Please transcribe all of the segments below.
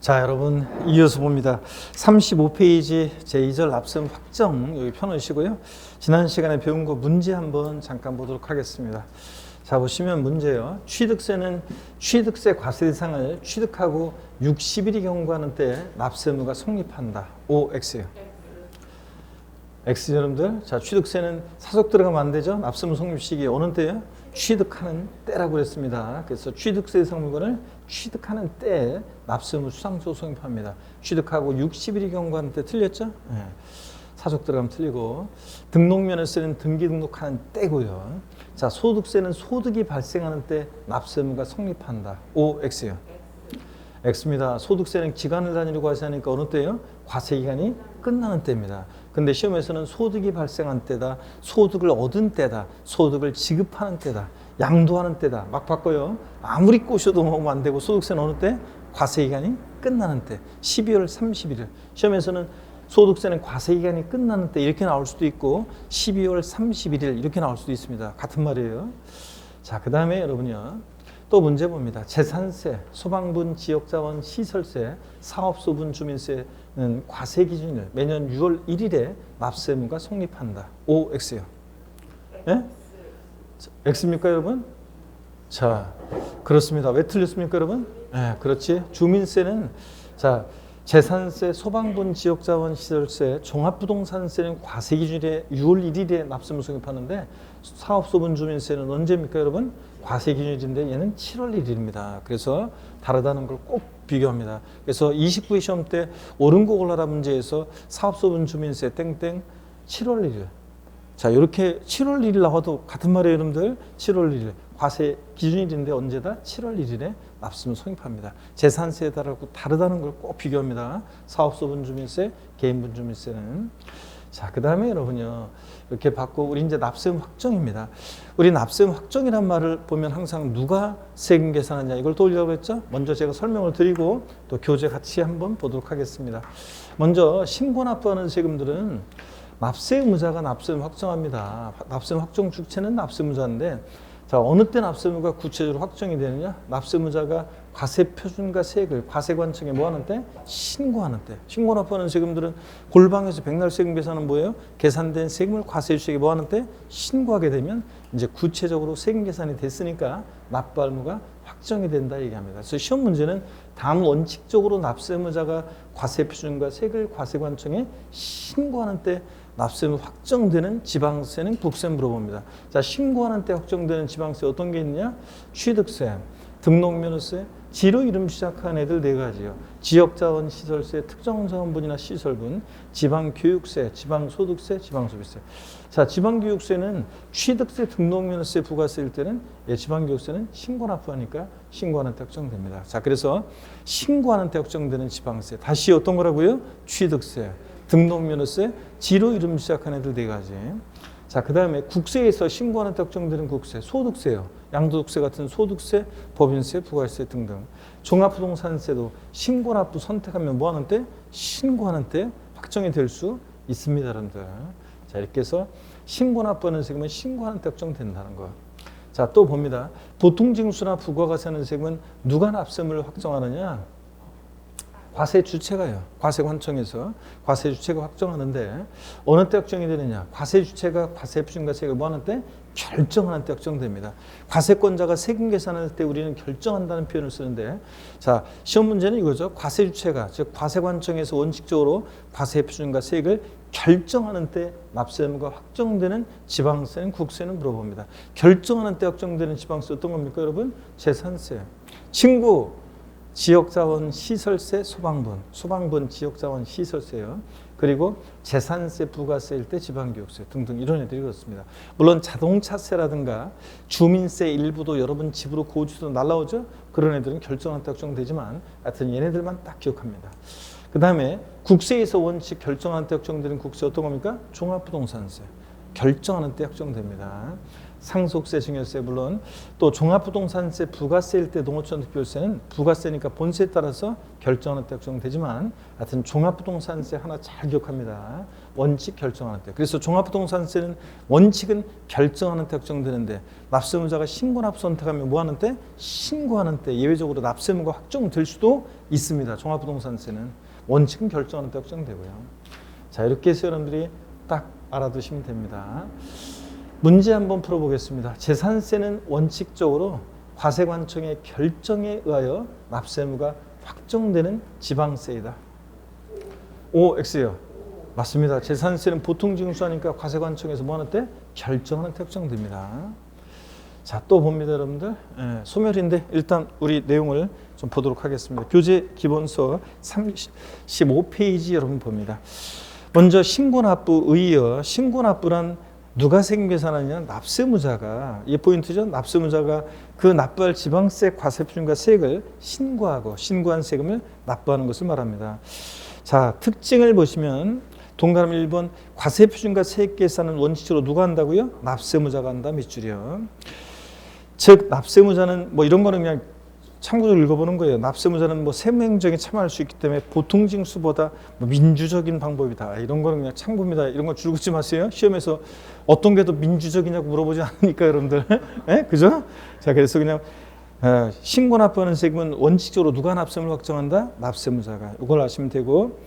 자, 여러분 이어서 봅니다. 35페이지 제2절 납세음 확정 여기 펴놓으시고요. 지난 시간에 배운 거 문제 한번 잠깐 보도록 하겠습니다. 자, 보시면 문제요. 취득세는 취득세 과세 대상을 취득하고 60일이 경과하는 때 납세 의무가 성립한다. O, X요. X 여러분들. 자, 취득세는 사속 들어가면 안 되죠. 납세 의무 성립 시기 어느 때요? 취득하는 때라고 그랬습니다. 그래서 취득세 대상 물건을 취득하는 때에 납세 의무 수상소 성립합니다. 취득하고 60일이 경과하는 때 틀렸죠? 네. 사속 들어가면 틀리고, 등록면허세는 등기 등록하는 때고요. 자, 소득세는 소득이 발생하는 때 납세 의무가 성립한다. O, X요. X입니다. 소득세는 기간을 단위로 과세하니까 어느 때요? 과세기간이 끝나는 때입니다. 근데 시험에서는 소득이 발생한 때다, 소득을 얻은 때다, 소득을 지급하는 때다, 양도하는 때다 막 바꿔요. 아무리 꼬셔도 먹으면 안 되고, 소득세는 어느 때? 과세기간이 끝나는 때, 12월 31일. 시험에서는 소득세는 과세기간이 끝나는 때 이렇게 나올 수도 있고 12월 31일 이렇게 나올 수도 있습니다. 같은 말이에요. 자, 그 다음에 여러분요, 또 문제 봅니다. 재산세, 소방분, 지역자원, 시설세, 사업소분, 주민세는 과세 기준일 매년 6월 1일에 납세 의무가 성립한다. O, X요. 예? X입니까, 여러분? 자, 그렇습니다. 왜 틀렸습니까, 여러분? 예, 그렇지. 주민세는, 자, 재산세, 소방분, 지역자원, 시설세, 종합부동산세는 과세 기준일에 6월 1일에 납세 의무 성립하는데, 사업소분, 주민세는 언제입니까, 여러분? 과세 기준일인데 얘는 7월 1일입니다. 그래서 다르다는 걸 꼭 비교합니다. 그래서 29회 시험 때 옳은 거 골라라 문제에서 사업소분, 주민세 땡땡 7월 1일. 자, 이렇게 7월 1일 나와도 같은 말이에요, 여러분들. 7월 1일. 과세 기준일인데 언제다? 7월 1일에 납세 의무 성립합니다. 재산세에 따르고 다르다는 걸 꼭 비교합니다. 사업소분 주민세, 개인분 주민세는. 자, 그 다음에 여러분요, 이렇게 받고 우리 이제 납세 의무 확정입니다. 우리 납세 의무 확정이란 말을 보면 항상 누가 세금 계산하냐 이걸 떠올리라고 했죠. 먼저 제가 설명을 드리고 또 교재 같이 한번 보도록 하겠습니다. 먼저 신고 납부하는 세금들은 납세 의무자가 납세 의무 확정합니다. 납세 의무 확정 주체는 납세 의무자인데, 자, 어느 때 납세 의무가 구체적으로 확정이 되느냐? 납세 의무자가 과세 표준과 세액을 과세관청에 뭐 하는 때? 신고하는 때. 신고 납부하는 세금들은 골방에서 백날 세금 계산은 뭐예요? 계산된 세금을 과세주체에게 뭐 하는 때? 신고하게 되면 이제 구체적으로 세금 계산이 됐으니까 납부 의무가 확정이 된다 얘기합니다. 그래서 시험 문제는 다음 원칙적으로 납세 의무자가 과세 표준과 세액을 과세관청에 신고하는 때 납세 의무 확정되는 지방세는 국세 물어봅니다. 자, 신고하는 때 확정되는 지방세 어떤 게 있느냐? 취득세, 등록면허세, 지로 이름 시작한 애들 네 가지요. 지역자원 시설세, 특정자원분이나 시설분, 지방교육세, 지방소득세, 지방소비세. 자, 지방교육세는 취득세, 등록면허세, 부가세일 때는 지방교육세는 신고 납부하니까 신고하는 때 확정됩니다. 자, 그래서 신고하는 때 확정되는 지방세. 다시 어떤 거라고요? 취득세, 등록면허세, 지로 이름 시작한 애들 네 가지. 자, 그 다음에 국세에서 신고하는 때 확정되는 국세, 소득세요. 양도득세 같은 소득세, 법인세, 부가세 등등. 종합부동산세도 신고납부 선택하면 뭐 하는 때? 신고하는 때 확정이 될 수 있습니다, 여러분들. 자, 이렇게 해서 신고납부하는 세금은 신고하는 때 확정된다는 거. 자, 또 봅니다. 보통징수나 부가가세하는 세금은 누가 납세 의무를 확정하느냐? 과세 주체가요. 과세관청에서 과세 주체가 확정하는데 어느 때 확정이 되느냐? 과세 주체가 과세 표준과 세액을 뭐 하는 때? 결정하는 때 확정됩니다. 과세권자가 세금 계산할 때 우리는 결정한다는 표현을 쓰는데, 자, 시험 문제는 이거죠. 과세 주체가, 즉 과세관청에서 원칙적으로 과세 표준과 세액을 결정하는 때 납세 의무가 확정되는 지방세는 국세는 물어봅니다. 결정하는 때 확정되는 지방세 어떤 겁니까, 여러분? 재산세, 친구, 지역자원 시설세, 소방분 지역자원 시설세요. 그리고 재산세, 부가세일 때 지방교육세 등등 이런 애들이 그렇습니다. 물론 자동차세라든가 주민세 일부도 여러분 집으로 고지도 날라오죠. 그런 애들은 결정한 때 확정되지만 하여튼 얘네들만 딱 기억합니다. 그 다음에 국세에서 원칙 결정한 때 확정되는 국세 어떤 겁니까? 종합부동산세. 결정하는 때 확정됩니다. 상속세, 증여세 물론 또 종합부동산세, 부가세일 때 농어촌특별세는 부가세니까 본세에 따라서 결정하는 때 적용되지만 하여튼 종합부동산세 하나 잘 기억합니다. 원칙 결정하는 때. 그래서 종합부동산세는 원칙은 결정하는 때 적용되는데 납세무자가 신고납부 선택하면 뭐 하는 때? 신고하는 때 예외적으로 납세무가 확정될 수도 있습니다. 종합부동산세는 원칙은 결정하는 때 적용되고요. 자, 이렇게 해서 여러분들이 딱 알아두시면 됩니다. 문제 한번 풀어보겠습니다. 재산세는 원칙적으로 과세관청의 결정에 의하여 납세무가 확정되는 지방세이다. O, X요. 맞습니다. 재산세는 보통 징수하니까 과세관청에서 뭐 하는 때? 결정하는 때 확정됩니다. 자, 또 봅니다, 여러분들. 소멸인데 일단 우리 내용을 좀 보도록 하겠습니다. 교재 기본서 35페이지 여러분 봅니다. 먼저 신고납부 의의어. 신고납부란 누가 세금계산하느냐? 납세무자가. 이게 포인트죠. 납세무자가 그 납부할 지방세, 과세표준과 세액을 신고하고 신고한 세금을 납부하는 것을 말합니다. 자, 특징을 보시면 동그라미 1번 과세표준과 세액 계산은 원칙적으로 누가 한다고요? 납세무자가 한다. 밑줄이요. 즉 납세무자는 뭐 이런 거는 그냥 참고적으로 읽어보는 거예요. 납세무자는 뭐 세무행정에 참여할 수 있기 때문에 보통 징수보다 뭐 민주적인 방법이다. 이런 거는 그냥 참고입니다. 이런 거 줄 긋지 마세요. 시험에서 어떤 게 더 민주적이냐고 물어보지 않으니까 여러분들. 네? 그죠? 자, 그래서 그냥 신고 납부하는 세금은 원칙적으로 누가 납세무를 확정한다? 납세무자가. 이걸 아시면 되고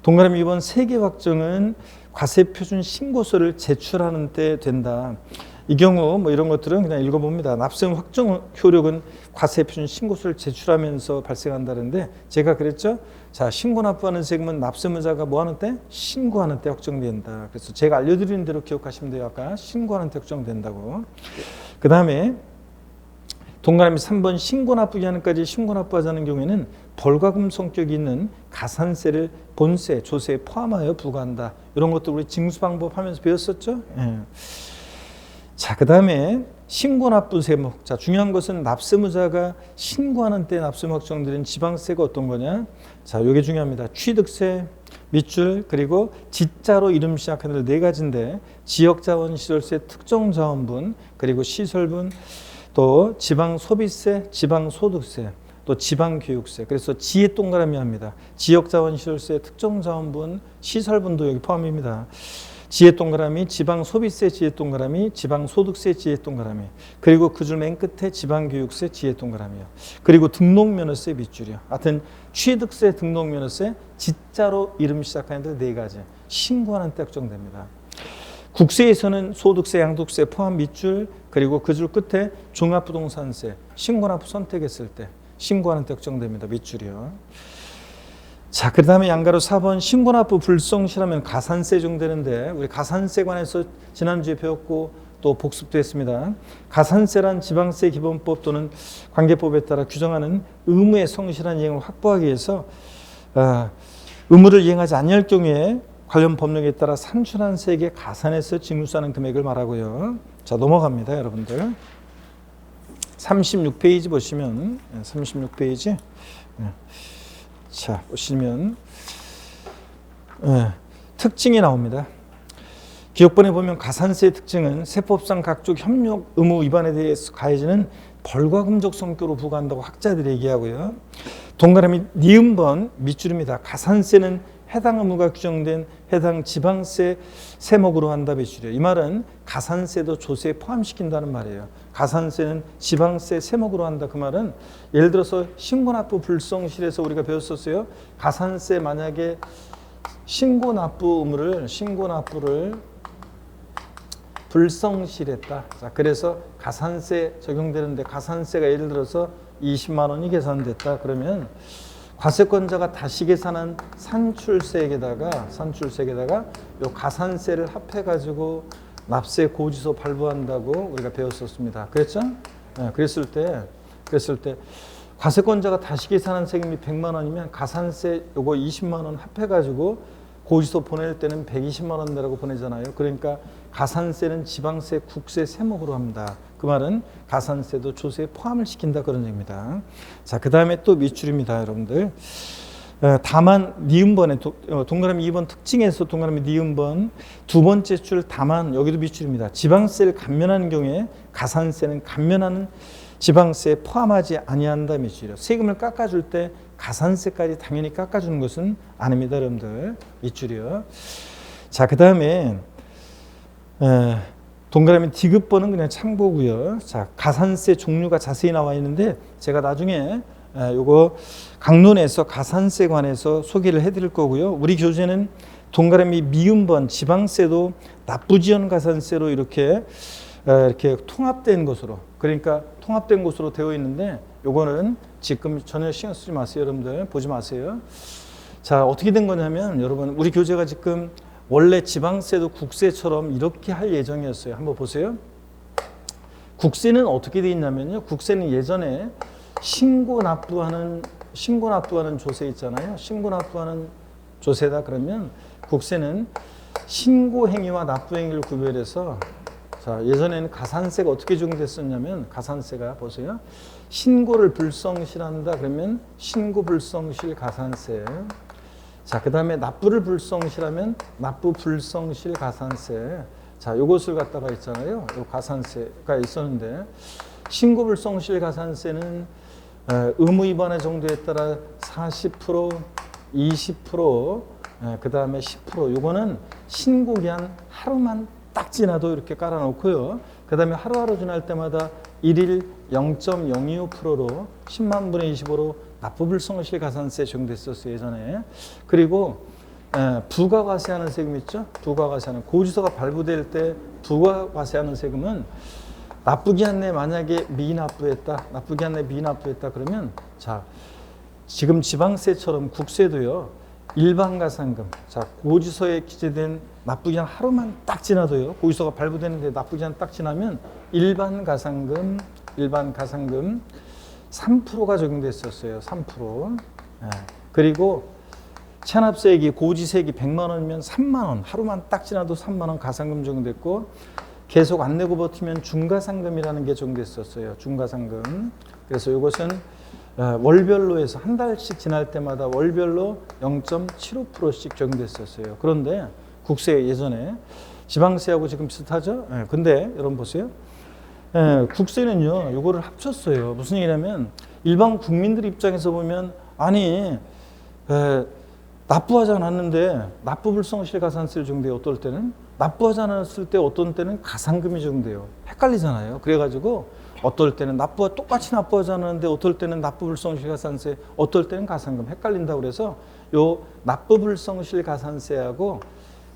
동그라미 2번 세계 확정은 과세표준 신고서를 제출하는 때 된다. 이 경우 뭐 이런 것들은 그냥 읽어봅니다. 납세무 확정 효력은 과세표준 신고서를 제출하면서 발생한다는데 제가 그랬죠. 자, 신고 납부하는 세금은 납세무자가 뭐 하는 때? 신고하는 때 확정된다. 그래서 제가 알려드리는 대로 기억하시면 돼요. 아까 신고하는 때 확정된다고. 그 다음에 동그라미 3번 신고 납부 기한까지 신고 납부하자는 경우에는 벌과금 성격이 있는 가산세를 본세, 조세에 포함하여 부과한다. 이런 것도 우리 징수 방법 하면서 배웠었죠. 예. 자, 그 다음에 신고납부 세목. 자, 중요한 것은 납세무자가 신고하는 때 납세무 확정되는 지방세가 어떤 거냐? 자, 이게 중요합니다. 취득세, 밑줄, 그리고 지자로 이름 시작하는 네 가지인데 지역자원시설세, 특정자원분, 그리고 시설분, 또 지방소비세, 지방소득세, 또 지방교육세. 그래서 지에 동그라미 합니다. 지역자원시설세, 특정자원분, 시설분도 여기 포함입니다. 지혜 동그라미, 지방소비세 지혜 동그라미, 지방소득세 지혜 동그라미, 그리고 그 줄 맨 끝에 지방교육세 지혜 동그라미요. 그리고 등록면허세 밑줄이요. 하여튼 취득세, 등록면허세, 지자로 이름 시작하는 네 가지 신고하는 때 확정됩니다. 국세에서는 소득세, 양도세 포함 밑줄, 그리고 그 줄 끝에 종합부동산세 신고납부 선택했을 때 신고하는 때 확정됩니다. 밑줄이요. 자, 그 다음에 양가로 4번 신고납부 불성실하면 가산세 적용되는데 우리 가산세 관해서 지난주에 배웠고 또 복습도 했습니다. 가산세란 지방세 기본법 또는 관계법에 따라 규정하는 의무의 성실한 이행을 확보하기 위해서 의무를 이행하지 아니할 경우에 관련 법령에 따라 산출한 세액에 가산해서 징수하는 금액을 말하고요. 자, 넘어갑니다, 여러분들. 36페이지 보시면 36페이지 자, 보시면 특징이 나옵니다. 기억본에 보면 가산세의 특징은 세법상 각종 협력 의무 위반에 대해서 가해지는 벌과금적 성격으로 부과한다고 학자들이 얘기하고요. 동그라미 니은번 밑줄입니다. 가산세는 해당 의무가 규정된 해당 지방세 세목으로 한다 밑줄이에요. 이 말은 가산세도 조세에 포함시킨다는 말이에요. 가산세는 지방세 세목으로 한다. 그 말은 예를 들어서 신고납부 불성실에서 우리가 배웠었어요. 가산세 만약에 신고납부를 불성실했다. 자, 그래서 가산세 적용되는데 가산세가 예를 들어서 20만 원이 계산됐다. 그러면 과세권자가 다시 계산한 산출세액에다가 요 가산세를 합해가지고 납세 고지서 발부한다고 우리가 배웠었습니다. 그랬죠? 네, 그랬을 때 과세권자가 다시 계산한 세금이 100만 원이면 가산세 요거 20만 원 합해가지고 고지서 보낼 때는 120만 원 내라고 보내잖아요. 그러니까 가산세는 지방세, 국세 세목으로 합니다. 그 말은 가산세도 조세에 포함을 시킨다 그런 얘기입니다. 자, 그 다음에 또 밑줄입니다, 여러분들. 다만 니은번의 동그라미 2번 특징에서 동그라미 니은번 두 번째 줄 다만 여기도 밑줄입니다. 지방세를 감면하는 경우에 가산세는 감면하는 지방세에 포함하지 아니한다 밑줄이요. 세금을 깎아줄 때 가산세까지 당연히 깎아주는 것은 아닙니다, 여러분들. 밑줄이요. 자, 그 다음에 동그라미 디귿번은 그냥 참고고요. 자, 가산세 종류가 자세히 나와 있는데 제가 나중에 요거 강론에서 가산세 관해서 소개를 해드릴 거고요. 우리 교재는 동그라미 미음번 지방세도 납부지연 가산세로 이렇게 통합된 것으로, 그러니까 통합된 것으로 되어 있는데 요거는 지금 전혀 신경 쓰지 마세요, 여러분들. 보지 마세요. 자, 어떻게 된 거냐면 여러분, 우리 교재가 지금 원래 지방세도 국세처럼 이렇게 할 예정이었어요. 한번 보세요. 국세는 어떻게 돼 있냐면요. 국세는 예전에 신고 납부하는 조세 있잖아요. 신고 납부하는 조세다 그러면 국세는 신고 행위와 납부 행위를 구별해서, 자, 예전에는 가산세가 어떻게 적용됐었냐면, 가산세가 보세요. 신고를 불성실한다 그러면 신고 불성실 가산세. 자, 그 다음에 납부를 불성실하면 납부 불성실 가산세. 자, 요것을 갖다가 있잖아요. 요 가산세가 있었는데, 신고 불성실 가산세는 의무 위반의 정도에 따라 40%, 20%, 그 다음에 10%. 요거는 신고 기한 하루만 딱 지나도 이렇게 깔아놓고요. 그 다음에 하루하루 지날 때마다 1일 0.025%로 10만 분의 25로 납부불성실 가산세 적용됐었어요, 예전에. 그리고 부가과세하는 세금 있죠? 부가과세하는, 고지서가 발부될 때 부가과세하는 세금은 납부기한 내에 만약에 미납부했다, 그러면, 자, 지금 지방세처럼 국세도요, 일반 가산금, 자, 고지서에 기재된 납부기한 하루만 딱 지나도요, 고지서가 발부되는데 납부기한 딱 지나면 일반 가산금 3%가 적용됐었어요. 3%. 그리고 체납세액이, 고지세액이 100만 원이면 3만 원, 하루만 딱 지나도 3만 원 가산금 적용됐고, 계속 안 내고 버티면 중가상금이라는 게 적용됐었어요. 중가상금. 그래서 이것은 월별로 해서 한 달씩 지날 때마다 월별로 0.75%씩 적용됐었어요. 그런데 국세 예전에 지방세하고 지금 비슷하죠? 근데 여러분 보세요. 국세는요, 요거를 합쳤어요. 무슨 얘기냐면, 일반 국민들 입장에서 보면, 아니, 납부하지 않았는데 납부불성실 가산세를 적용돼요. 어떨 때는 납부하지 않았을 때, 어떤 때는 가산금이 적용돼요. 헷갈리잖아요. 그래가지고 어떨 때는 똑같이 납부하지 않았는데 어떨 때는 납부불성실 가산세, 어떨 때는 가산금, 헷갈린다고 그래서 요 납부불성실 가산세하고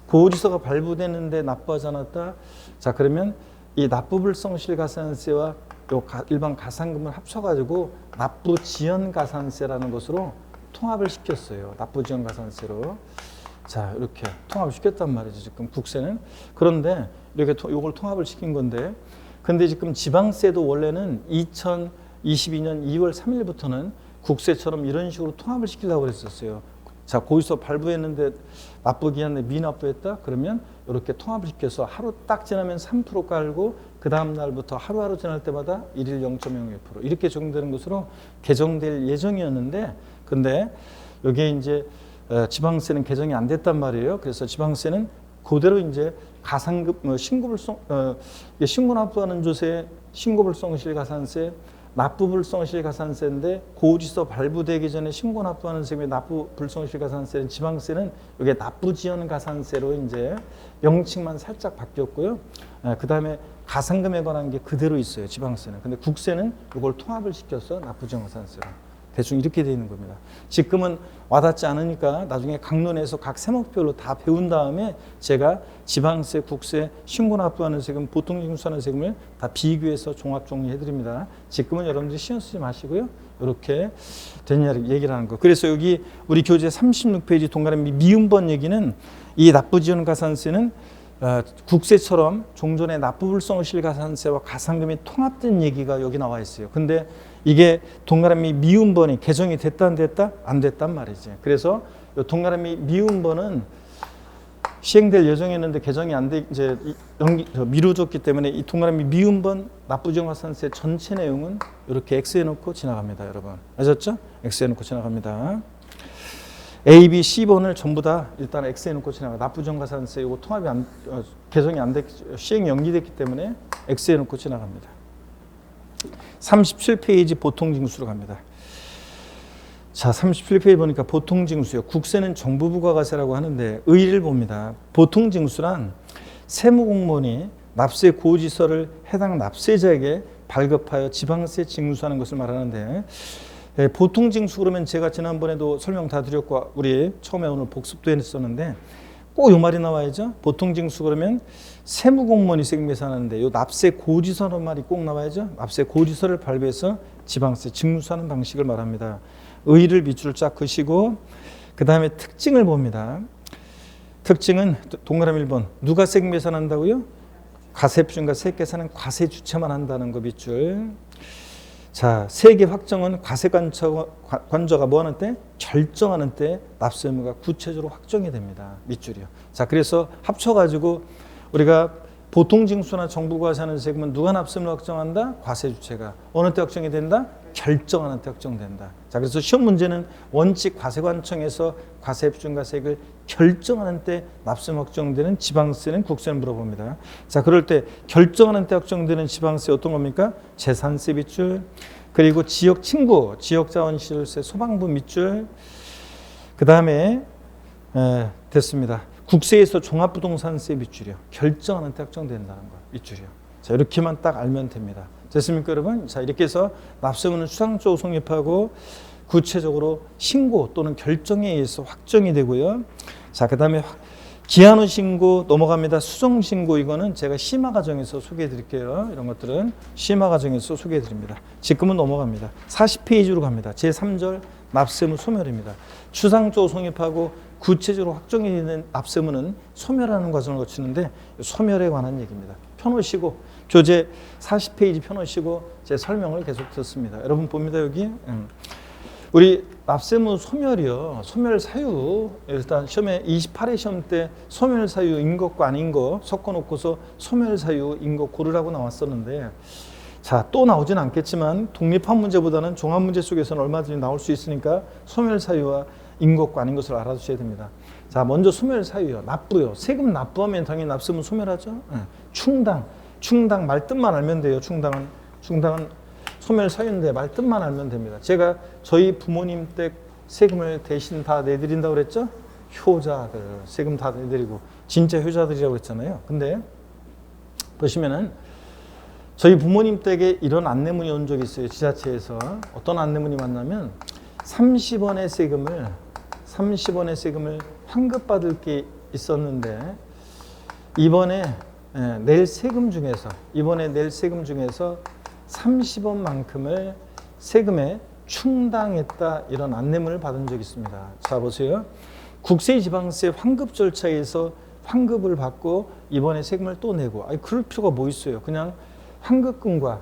고지서가 발부되는데 납부하지 않았다. 자, 그러면 이 납부불성실 가산세와 요 일반 가산금을 합쳐가지고 납부지연 가산세라는 것으로 통합을 시켰어요. 납부지연 가산세로. 자, 이렇게 통합을 시켰단 말이죠. 지금 국세는. 그런데 이렇게 이걸 통합을 시킨 건데, 근데 지금 지방세도 원래는 2022년 2월 3일부터는 국세처럼 이런 식으로 통합을 시키려고 그랬었어요. 자, 고지서 발부했는데 납부기한 내 미납부했다? 그러면 이렇게 통합을 시켜서 하루 딱 지나면 3% 깔고, 그 다음 날부터 하루하루 지날 때마다 1일 0.02% 이렇게 적용되는 것으로 개정될 예정이었는데, 근데 여기에 이제 지방세는 개정이 안 됐단 말이에요. 그래서 지방세는 그대로 이제 가산금, 신고납부하는 조세, 신고불성실 가산세, 납부불성실 가산세인데, 고지서 발부되기 전에 신고납부하는 세금의 납부불성실 가산세는, 지방세는 이게 납부지연 가산세로 이제 명칭만 살짝 바뀌었고요. 그 다음에 가산금에 관한 게 그대로 있어요, 지방세는. 근데 국세는 이걸 통합을 시켜서 납부지연 가산세로. 대충 이렇게 되어 있는 겁니다. 지금은 와닿지 않으니까 나중에 강론에서 각 세목별로 다 배운 다음에 제가 지방세, 국세, 신고납부하는 세금, 보통징수하는 세금을 다 비교해서 종합 정리해드립니다. 지금은 여러분들이 신경 쓰지 마시고요. 이렇게 된 얘기를 하는 거. 그래서 여기 우리 교재 36페이지 동그라미 미음번 얘기는, 이 납부지연 가산세는 국세처럼 종전의 납부불성실 가산세와 가산금이 통합된 얘기가 여기 나와 있어요. 근데 이게 동그라미 미음번이 개정이 됐다 안 됐다? 안 됐단 말이지. 그래서 이 동그라미 미음번은 시행될 예정이었는데 개정이 안 돼, 이제 미뤄졌기 때문에 이 동그라미 미음번 납부지연 가산세 전체 내용은 이렇게 X해 놓고 지나갑니다, 여러분. 아셨죠? X해 놓고 지나갑니다. A, B, C번을 전부 다 일단 X에 놓고 지나가. 납부정가산세 이거 통합이 개정이 안 됐, 시행이 연기됐기 때문에 X에 놓고 지나갑니다. 37페이지 보통징수로 갑니다. 자, 37페이지 보니까 보통징수요. 국세는 정부 부가가세라고 하는데 의의를 봅니다. 보통징수란 세무공무원이 납세 고지서를 해당 납세자에게 발급하여 지방세 징수하는 것을 말하는데, 보통징수 그러면 제가 지난번에도 설명 다 드렸고 우리 처음에 오늘 복습도 했었는데 꼭 이 말이 나와야죠. 보통징수 그러면 세무공무원이 세금계산하는데 이 납세 고지서라는 말이 꼭 나와야죠. 납세 고지서를 발급해서 지방세 징수하는 방식을 말합니다. 의의를 밑줄을 쫙 그시고 그 다음에 특징을 봅니다. 특징은 동그라미 1번. 누가 세금 계산한다고요? 과세표준과 세액계산은 과세주체만 한다는 거 밑줄. 자, 세액의 확정은 과세관저가 뭐하는 때? 결정하는 때 납세 의무가 구체적으로 확정이 됩니다. 밑줄이요. 자, 그래서 합쳐가지고 우리가 보통징수나 정부가 하는 세금은 누가 납세 의무를 확정한다? 과세주체가. 어느 때 확정이 된다? 결정하는 때 확정된다. 자, 그래서 시험 문제는 원칙 과세관청에서 과세표준과 세액을 결정하는 때 납세 확정되는 지방세는 국세는 물어봅니다. 자, 그럴 때 결정하는 때 확정되는 지방세 어떤 겁니까? 재산세 밑줄, 그리고 지역 친구, 지역자원시설세 소방부 밑줄, 그 다음에 됐습니다. 국세에서 종합부동산세 밑줄이요. 결정하는 때 확정된다는 거 밑줄이요. 자, 이렇게만 딱 알면 됩니다. 됐습니까, 여러분? 자, 이렇게 해서 납세의무는 추상적으로 성립하고 구체적으로 신고 또는 결정에 의해서 확정이 되고요. 자, 그 다음에 기한 후 신고 넘어갑니다. 수정 신고 이거는 제가 심화 과정에서 소개해 드릴게요. 이런 것들은 심화 과정에서 소개해 드립니다. 지금은 넘어갑니다. 40페이지로 갑니다. 제3절 납세의무 소멸입니다. 추상적으로 성립하고 구체적으로 확정이 되는 납세의무는 소멸하는 과정을 거치는데 소멸에 관한 얘기입니다. 펴놓으시고 교재 40페이지 펴놓으시고 제 설명을 계속 듣습니다. 여러분 봅니다. 여기 우리 납세의무 소멸이요. 소멸 사유 일단 시험에 28회 시험 때 소멸 사유인 것과 아닌 거 섞어놓고서 소멸 사유인 거 고르라고 나왔었는데, 자, 또 나오진 않겠지만 독립한 문제보다는 종합 문제 속에서는 얼마든지 나올 수 있으니까 소멸 사유와 인 것과 아닌 것을 알아두셔야 됩니다. 자, 먼저 소멸 사유요. 납부요. 세금 납부하면 당연히 납세의무 소멸하죠. 충당 말뜻만 알면 돼요. 충당은 소멸 사유인데 말뜻만 알면 됩니다. 제가 저희 부모님 댁 세금을 대신 다 내드린다고 그랬죠? 효자들 세금 다 내드리고 진짜 효자들이라고 했잖아요. 근데 보시면은 저희 부모님 댁에 이런 안내문이 온 적이 있어요. 지자체에서. 어떤 안내문이 왔냐면 30원의 세금을 환급받을 게 있었는데 이번에 낼 세금 중에서 30원만큼을 세금에 충당했다, 이런 안내문을 받은 적이 있습니다. 자, 보세요. 국세지방세 환급 절차에서 환급을 받고 이번에 세금을 또 내고, 아니 그럴 필요가 뭐 있어요. 그냥 환급금과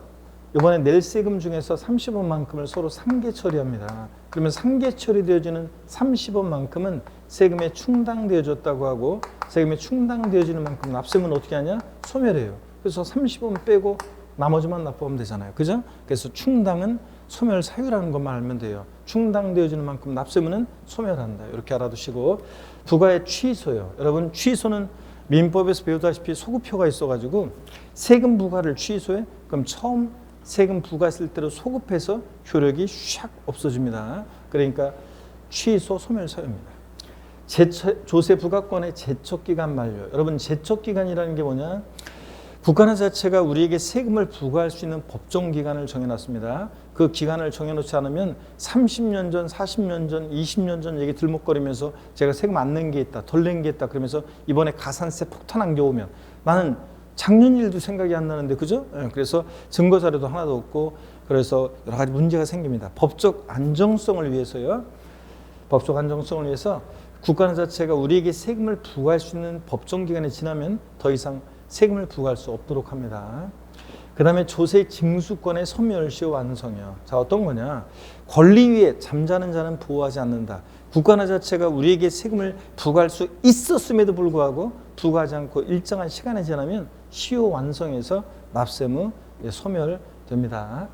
이번에 낼 세금 중에서 30원만큼을 서로 상계 처리합니다. 그러면 상계 처리되어지는 30원만큼은 세금에 충당되어졌다고 하고, 세금에 충당되어지는 만큼 납세의무는 어떻게 하냐? 소멸해요. 그래서 30원 빼고 나머지만 납부하면 되잖아요. 그죠? 그래서 충당은 소멸 사유라는 것만 알면 돼요. 충당되어지는 만큼 납세의무는 소멸한다. 이렇게 알아두시고, 부과의 취소요. 여러분, 취소는 민법에서 배우다시피 소급표가 있어가지고 세금 부과를 취소해? 그럼 처음 세금 부과했을 때로 소급해서 효력이 샥 없어집니다. 그러니까 취소 소멸 사유입니다. 조세 부과권의 제척기간 만료. 여러분, 제척기간이라는 게 뭐냐? 국가나 자체가 우리에게 세금을 부과할 수 있는 법정 기간을 정해놨습니다. 그 기간을 정해놓지 않으면 30년 전, 40년 전, 20년 전 얘기 들먹거리면서 제가 세금 안 낸 게 있다, 덜 낸 게 있다 그러면서 이번에 가산세 폭탄한 게 오면 나는 작년 일도 생각이 안 나는데, 그죠? 그래서 증거 자료도 하나도 없고, 그래서 여러 가지 문제가 생깁니다. 법적 안정성을 위해서요. 법적 안정성을 위해서 국가나 자체가 우리에게 세금을 부과할 수 있는 법정 기간이 지나면 더 이상 세금을 부과할 수 없도록 합니다. 그 다음에 조세 징수권의 소멸시효 완성이요. 자, 어떤 거냐? 권리 위에 잠자는 자는 보호하지 않는다. 국가나 자체가 우리에게 세금을 부과할 수 있었음에도 불구하고 부과하지 않고 일정한 시간이 지나면 시효 완성해서 납세의무 소멸됩니다.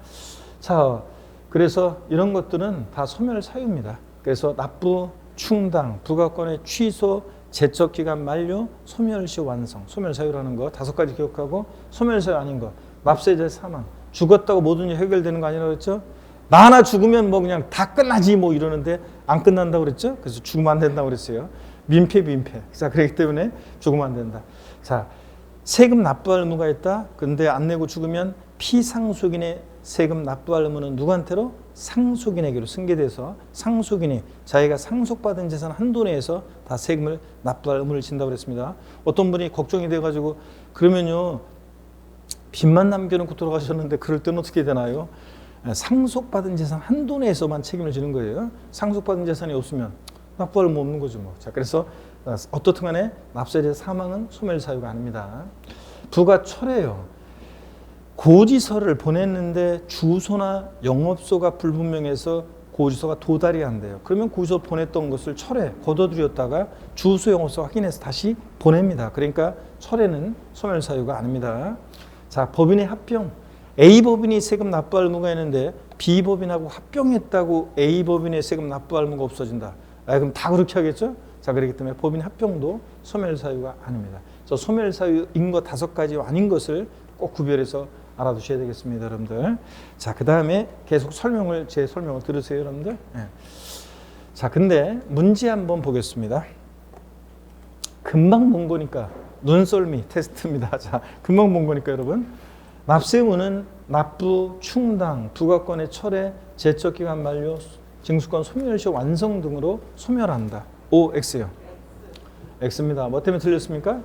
자, 그래서 이런 것들은 다 소멸 사유입니다. 그래서 납부 충당, 부가권의 취소, 제척기간 만료, 소멸시 완성. 소멸사유라는 거 5가지 기억하고, 소멸사유 아닌 거 납세자의 사망. 죽었다고 모든 일 해결되는 거 아니라고 그랬죠? 나 하나 죽으면 뭐 그냥 다 끝나지 뭐 이러는데 안 끝난다고 그랬죠? 그래서 죽으면 안 된다고 그랬어요. 민폐. 자, 그렇기 때문에 죽으면 안 된다. 자, 세금 납부할 의무가 있다. 근데 안 내고 죽으면 피상속인의 세금 납부할 의무는 누구한테로? 상속인에게로 승계돼서 상속인이 자기가 상속받은 재산 한도 내에서 다 세금을 납부할 의무를 진다고 그랬습니다. 어떤 분이 걱정이 돼가지고 그러면요 빚만 남겨놓고 돌아가셨는데 그럴 때는 어떻게 되나요? 상속받은 재산 한도 내에서만 책임을 지는 거예요. 상속받은 재산이 없으면 납부할 의무 없는 거죠. 뭐. 자, 그래서 어떻든 간에 납세자의 사망은 소멸사유가 아닙니다. 부가철회요. 고지서를 보냈는데 주소나 영업소가 불분명해서 고지서가 도달이 안 돼요. 그러면 고지서 보냈던 것을 철회, 걷어들였다가 주소, 영업소 확인해서 다시 보냅니다. 그러니까 철회는 소멸사유가 아닙니다. 자, 법인의 합병. A법인이 세금 납부할 의무가 있는데 B법인하고 합병했다고 A법인의 세금 납부할 의무가 없어진다. 그럼 다 그렇게 하겠죠? 자, 그렇기 때문에 법인 합병도 소멸사유가 아닙니다. 그래서 소멸사유인 것 5가지 아닌 것을 꼭 구별해서 알아두셔야 되겠습니다, 여러분들. 자, 그 다음에 계속 제 설명을 들으세요, 여러분들. 네. 자, 근데 문제 한번 보겠습니다. 금방 본 거니까 눈썰미 테스트입니다. 자, 금방 본 거니까 여러분. 납세 의무는 납부, 충당, 부가권의 철회, 제척기간 만료, 징수권 소멸시 완성 등으로 소멸한다. O, X요. X입니다. 뭐 때문에 틀렸습니까?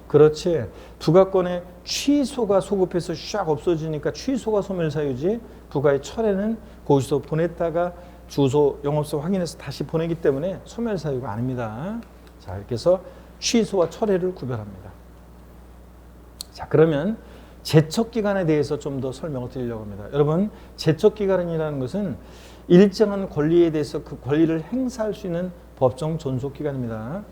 그렇지. 부가권의 취소가 소급해서 샥 없어지니까 취소가 소멸사유지, 부가의 철회는 고지서 보냈다가 주소, 영업소 확인해서 다시 보내기 때문에 소멸사유가 아닙니다. 자, 이렇게 해서 취소와 철회를 구별합니다. 자, 그러면 제척기간에 대해서 좀 더 설명을 드리려고 합니다. 여러분, 제척기간이라는 것은 일정한 권리에 대해서 그 권리를 행사할 수 있는 법정 존속기간입니다.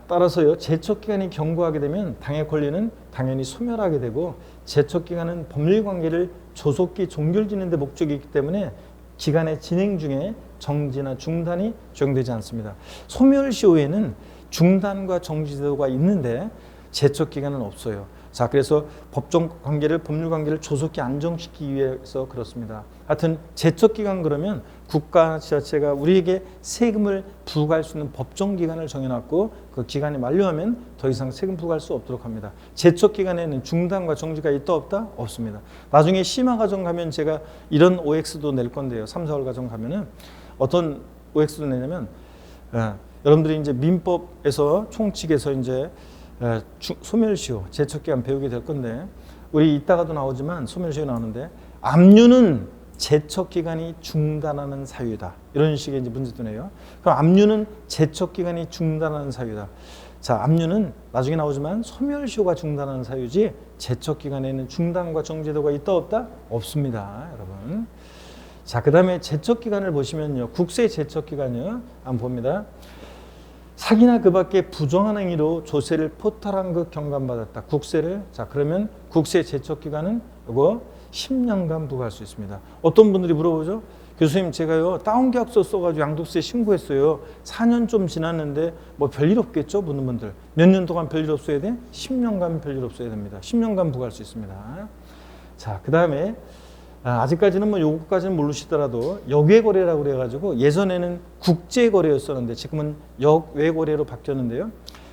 따라서요, 제척기간이 경과하게 되면 당의 권리는 당연히 소멸하게 되고, 제척기간은 법률관계를 조속히 종결짓는 데 목적이 있기 때문에 기간의 진행 중에 정지나 중단이 적용되지 않습니다. 소멸시 후에는 중단과 정지 제도가 있는데 제척기간은 없어요. 자, 그래서 법률관계를 조속히 안정시키기 위해서 그렇습니다. 하여튼 제척기간 그러면 국가 지자체가 우리에게 세금을 부과할 수 있는 법정기간을 정해놨고 그 기간이 만료하면 더 이상 세금 부과할 수 없도록 합니다. 제척기간에는 중단과 정지가 있다 없다? 없습니다. 나중에 심화과정 가면 제가 이런 OX도 낼 건데요. 3, 4월 과정 가면은 어떤 OX도 내냐면 여러분들이 이제 민법에서 총칙에서 이제 소멸시효, 제척기간 배우게 될 건데 우리 이따가도 나오지만 소멸시효 나오는데 압류는 제척기간이 중단하는 사유다. 이런 식의 이제 문제도 내요. 그럼 압류는 제척기간이 중단하는 사유다. 자, 압류는 나중에 나오지만 소멸시효가 중단하는 사유지 제척기간에는 중단과 정지도가 있다 없다? 없습니다, 여러분. 자, 그 다음에 제척기간을 보시면요. 국세 제척기간이요. 한번 봅니다. 사기나 그 밖에 부정한 행위로 조세를 포탈한 것 경감받았다. 국세를. 자, 그러면 국세 제척기간은 이거 10년간 부과할 수 있습니다. 어떤 분들이 물어보죠. 교수님, 제가요 다운계약서 써가지고 양도세 신고했어요. 4년 좀 지났는데 뭐 별일 없겠죠? 묻는 분들. 몇 년 동안 별일 없어야 돼? 10년간 별일 없어야 됩니다. 10년간 부과할 수 있습니다. 자, 그 다음에 아직까지는 뭐 요거까지는 모르시더라도 역외거래라고 그래가지고 예전에는 국제거래였었는데 지금은 역외거래로 바뀌었는데요.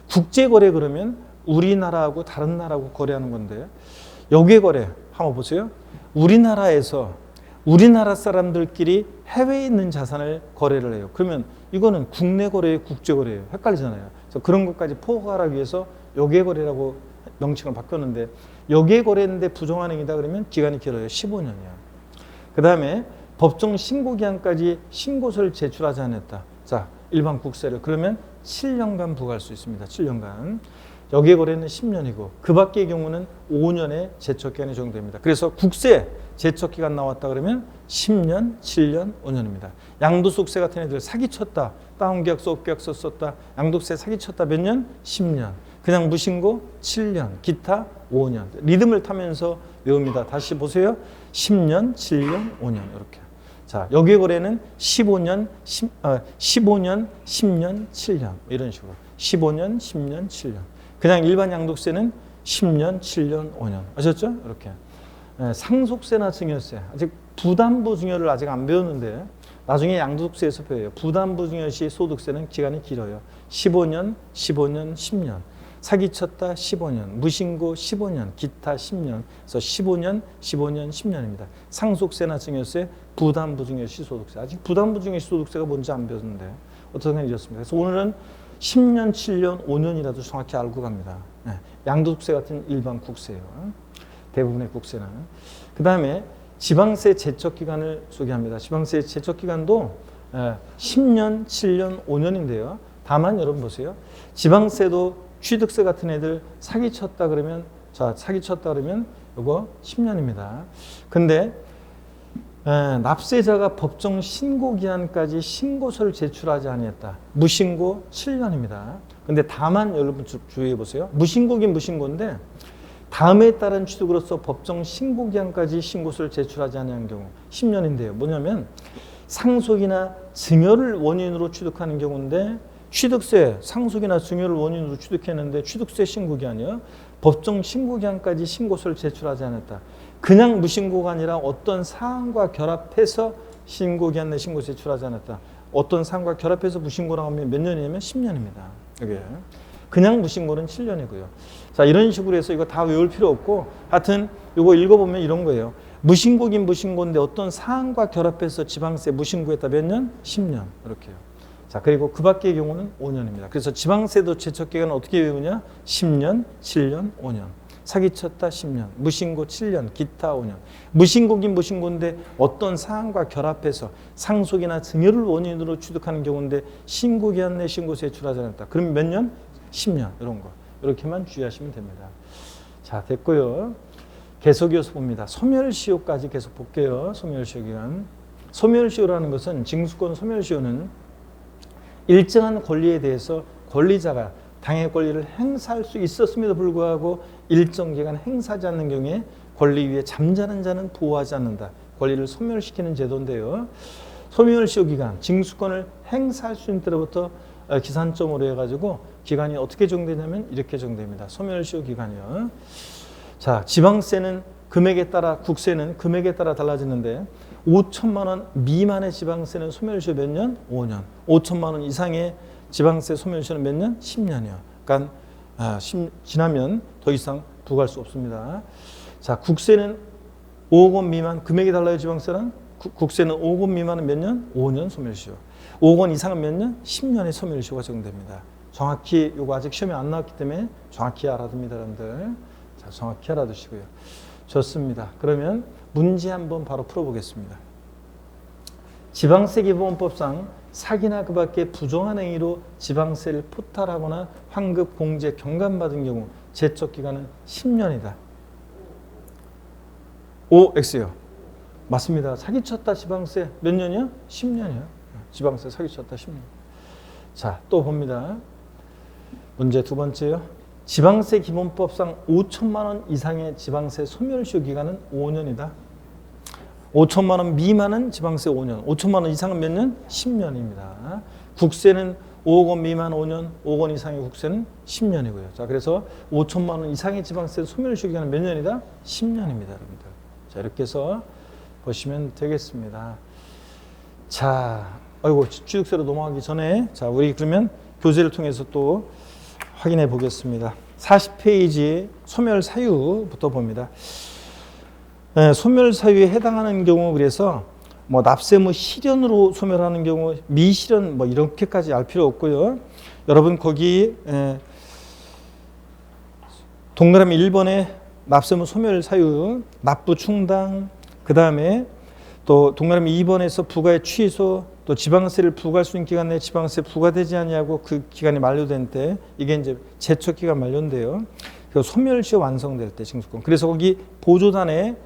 국제거래 그러면 우리나라하고 다른 나라하고 거래하는 건데 역외거래 한번 보세요. 우리나라에서 우리나라 사람들끼리 해외에 있는 자산을 거래를 해요. 그러면 이거는 국내 거래예요, 국제 거래예요. 헷갈리잖아요. 그래서 그런 것까지 포괄하기 위해서 역외거래라고 명칭을 바꿨는데 역외거래인데 부정한 행위다 그러면 기간이 길어요. 15년이야. 그 다음에 법정 신고기한까지 신고서를 제출하지 않았다. 자, 일반 국세를 그러면 7년간 부과할 수 있습니다. 7년간. 역외거래는 10년이고 그 밖의 경우는 5년의 제척기간이 적용됩니다. 그래서 국세 제척기간 나왔다 그러면 10년, 7년, 5년입니다. 양도소득세 같은 애들 사기쳤다. 다운계약서, 업계약서 썼다. 양도세 사기쳤다. 몇 년? 10년. 그냥 무신고 7년, 기타 5년. 리듬을 타면서 외웁니다. 다시 보세요. 10년, 7년, 5년 이렇게. 자, 역외거래는 15년, 10년, 7년 이런 식으로 15년, 10년, 7년. 그냥 일반 양도세는 10년, 7년, 5년. 아셨죠? 이렇게. 상속세나 증여세. 아직 부담부 증여를 아직 안 배웠는데 나중에 양도세에서 배워요. 부담부 증여 시 소득세는 기간이 길어요. 15년, 15년, 10년. 사기쳤다 15년, 무신고 15년, 기타 10년. 그래서 15년, 15년, 10년입니다. 상속세나 증여세, 부담부 증여 시 소득세. 아직 부담부 증여 시 소득세가 뭔지 안 배웠는데 어떻게 잊었습니다. 그래서 오늘은 10년, 7년, 5년이라도 정확히 알고 갑니다. 양도세 같은 일반 국세요. 대부분의 국세는. 그 다음에 지방세 제척기간을 소개합니다. 지방세 제척기간도 10년, 7년, 5년인데요. 다만 여러분 보세요. 지방세도 취득세 같은 애들 사기쳤다 그러면 요거 10년입니다. 근데 납세자가 법정 신고 기한까지 신고서를 제출하지 아니했다. 무신고 7년입니다. 근데 다만 여러분 주의해 보세요. 무신고긴 무신고인데 다음에 따른 취득으로서 법정 신고 기한까지 신고서를 제출하지 않은 경우 10년인데요. 뭐냐면 상속이나 증여를 원인으로 취득하는 경우인데 취득세, 상속이나 증여를 원인으로 취득했는데 취득세 신고기한이요. 법정 신고기한까지 신고서를 제출하지 않았다. 그냥 무신고가 아니라 어떤 사항과 결합해서 신고기한 내 신고 제출하지 않았다. 어떤 사항과 결합해서 무신고라고 하면 몇 년이냐면 10년입니다. 이게 그냥 무신고는 7년이고요. 자, 이런 식으로 해서 이거 다 외울 필요 없고 하여튼 이거 읽어보면 이런 거예요. 무신고긴 무신고인데 어떤 사항과 결합해서 지방세 무신고했다 몇 년? 10년. 이렇게요. 자, 그리고 그 밖의 경우는 5년입니다. 그래서 지방세도 제척기간은 어떻게 외우냐? 10년, 7년, 5년. 사기쳤다 10년, 무신고 7년, 기타 5년. 무신고긴 무신고인데 어떤 사항과 결합해서 상속이나 증여를 원인으로 취득하는 경우인데 신고기한 내 신고 제출하지 않았다. 그럼 몇 년? 10년. 이런 거. 이렇게만 주의하시면 됩니다. 자, 됐고요. 계속 이어서 봅니다. 소멸시효까지 계속 볼게요. 소멸시효 기간. 소멸시효라는 것은 징수권 소멸시효는 일정한 권리에 대해서 권리자가 당의 권리를 행사할 수 있었음에도 불구하고 일정 기간 행사하지 않는 경우에 권리 위에 잠자는 자는 보호하지 않는다. 권리를 소멸시키는 제도인데요. 소멸시효 기간, 징수권을 행사할 수 있는 때로부터 기산점으로 해가지고 기간이 어떻게 정되냐면 이렇게 정됩니다. 소멸시효 기간이요. 자, 지방세는 금액에 따라, 국세는 금액에 따라 달라지는데 5천만 원 미만의 지방세는 소멸시효 몇 년? 5년. 5천만 원 이상의 지방세 소멸시효는 몇 년? 10년이요. 그러니까 지나면 더 이상 부과할 수 없습니다. 자, 국세는 5억 원 미만, 금액이 달라요. 지방세랑 국세는 5억 원 미만은 몇 년? 5년 소멸시효. 5억 원 이상은 몇 년? 10년의 소멸시효가 적용됩니다. 정확히 이거 아직 시험에 안 나왔기 때문에 정확히 알아둡니다, 여러분들. 자, 정확히 알아두시고요. 좋습니다. 그러면 문제 한번 바로 풀어보겠습니다. 지방세기본법상 사기나 그 밖의 부정한 행위로 지방세를 포탈하거나 환급, 공제, 경감받은 경우 제척기간은 10년이다. OX요. 맞습니다. 사기쳤다 지방세 몇 년이요? 10년이요. 지방세 사기쳤다 10년. 자, 또 봅니다. 문제 두 번째요. 지방세 기본법상 5천만 원 이상의 지방세 소멸시효 기간은 5년이다. 5천만 원 미만은 지방세 5년, 5천만 원 이상은 몇 년? 10년입니다. 국세는 5억 원 미만 5년, 5억 원 이상의 국세는 10년이고요. 자, 그래서 5천만 원 이상의 지방세 소멸시효 기간은 몇 년이다? 10년입니다, 여러분들. 자, 이렇게 해서 보시면 되겠습니다. 자, 아이고, 취득세로 넘어가기 전에 자, 우리 그러면 교재를 통해서 또 확인해 보겠습니다. 40페이지 소멸 사유부터 봅니다. 소멸 사유에 해당하는 경우 그래서 뭐 납세무 실현으로 소멸하는 경우 미실현 뭐 이렇게까지 알 필요 없고요. 여러분 거기 동그라미 1번에 납세무 소멸 사유, 납부 충당, 그 다음에 또 동그라미 2번에서 부과의 취소, 또 지방세를 부과할 수 있는 기간 내에 지방세 부과되지 아니하고 그 기간이 만료된 때 이게 이제 제척 기간 만료인데요. 그 소멸시효 완성될 때 징수권. 그래서 거기 보조단에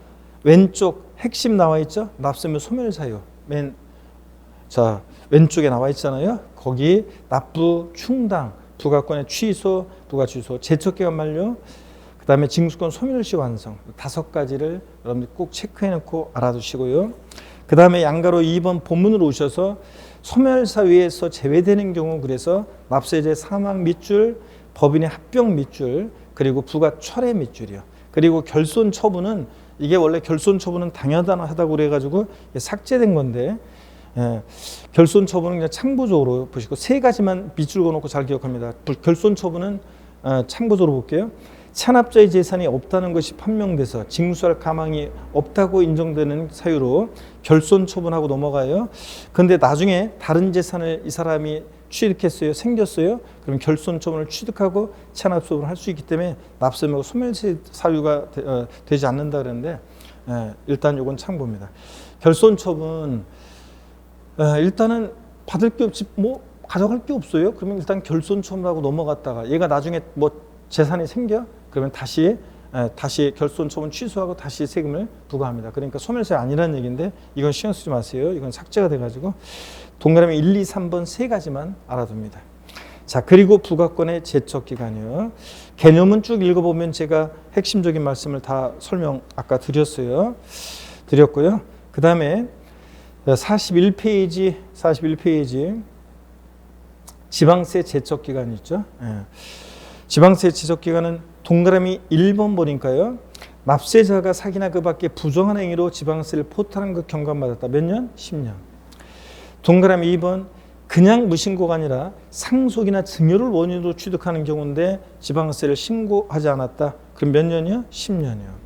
왼쪽 핵심 나와 있죠. 납세무 소멸 사유. 자, 왼쪽에 나와 있잖아요. 거기 납부 충당, 부과권의 취소, 부과 취소, 제척 기간 만료, 그 다음에 징수권 소멸시효 완성 5가지를 여러분들 꼭 체크해 놓고 알아두시고요. 그 다음에 양가로 2번 본문으로 오셔서 소멸사유에서 제외되는 경우 그래서 납세자의 사망 밑줄, 법인의 합병 밑줄, 그리고 부가 철회 밑줄이요. 그리고 결손 처분은 이게 원래 결손 처분은 당연하다고 그래가지고 삭제된 건데 결손 처분은 그냥 참고적으로 보시고 세 가지만 밑줄 그어놓고 잘 기억합니다. 결손 처분은 참고적으로 볼게요. 찬압자의 재산이 없다는 것이 판명돼서 징수할 가망이 없다고 인정되는 사유로 결손 처분하고 넘어가요. 그런데 나중에 다른 재산을 이 사람이 취득했어요. 생겼어요. 그럼 결손 처분을 취득하고 찬압 처분을 할 수 있기 때문에 납세하고 소멸세 사유가 되지 않는다 그러는데 일단 이건 참고입니다. 결손 처분 일단은 받을 게 없지 뭐 가져갈 게 없어요. 그러면 일단 결손 처분하고 넘어갔다가 얘가 나중에 뭐 재산이 생겨 그러면 다시 결손 처분 취소하고 다시 세금을 부과합니다. 그러니까 소멸세 아니라는 얘기인데 이건 신경 쓰지 마세요. 이건 삭제가 돼가지고 동그라미 1, 2, 3번 세 가지만 알아둡니다. 자, 그리고 부가권의 제척기간이요. 개념은 쭉 읽어보면 제가 핵심적인 말씀을 다 설명 아까 드렸고요. 그 다음에 41페이지 지방세 제척기간 있죠. 지방세 제척기간은 동그라미 1번 보니까요. 납세자가 사기나 그 밖에 부정한 행위로 지방세를 포탈한 것 경감받았다. 몇 년? 10년. 동그라미 2번 그냥 무신고가 아니라 상속이나 증여를 원인으로 취득하는 경우인데 지방세를 신고하지 않았다. 그럼 몇 년이요? 10년이요.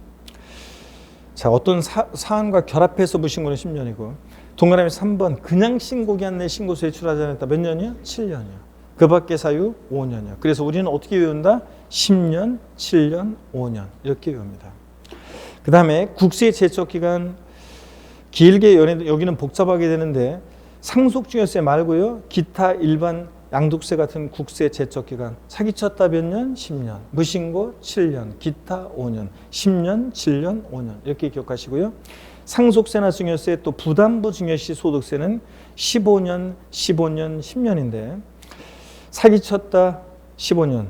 자, 어떤 사안과 결합해서 무신고는 10년이고 동그라미 3번 그냥 신고기 안내 신고서 제출하지 않았다. 몇 년이요? 7년이요. 그 밖의 사유 5년이요. 그래서 우리는 어떻게 외운다? 10년, 7년, 5년 이렇게 외웁니다. 그 다음에 국세 제척기간 길게 여기는 복잡하게 되는데 상속증여세 말고요. 기타 일반 양도세 같은 국세 제척기간 사기쳤다 몇 년? 10년. 무신고 7년. 기타 5년. 10년, 7년, 5년 이렇게 기억하시고요. 상속세나 증여세 또 부담부 증여시 소득세는 15년, 10년인데 사기쳤다 15년,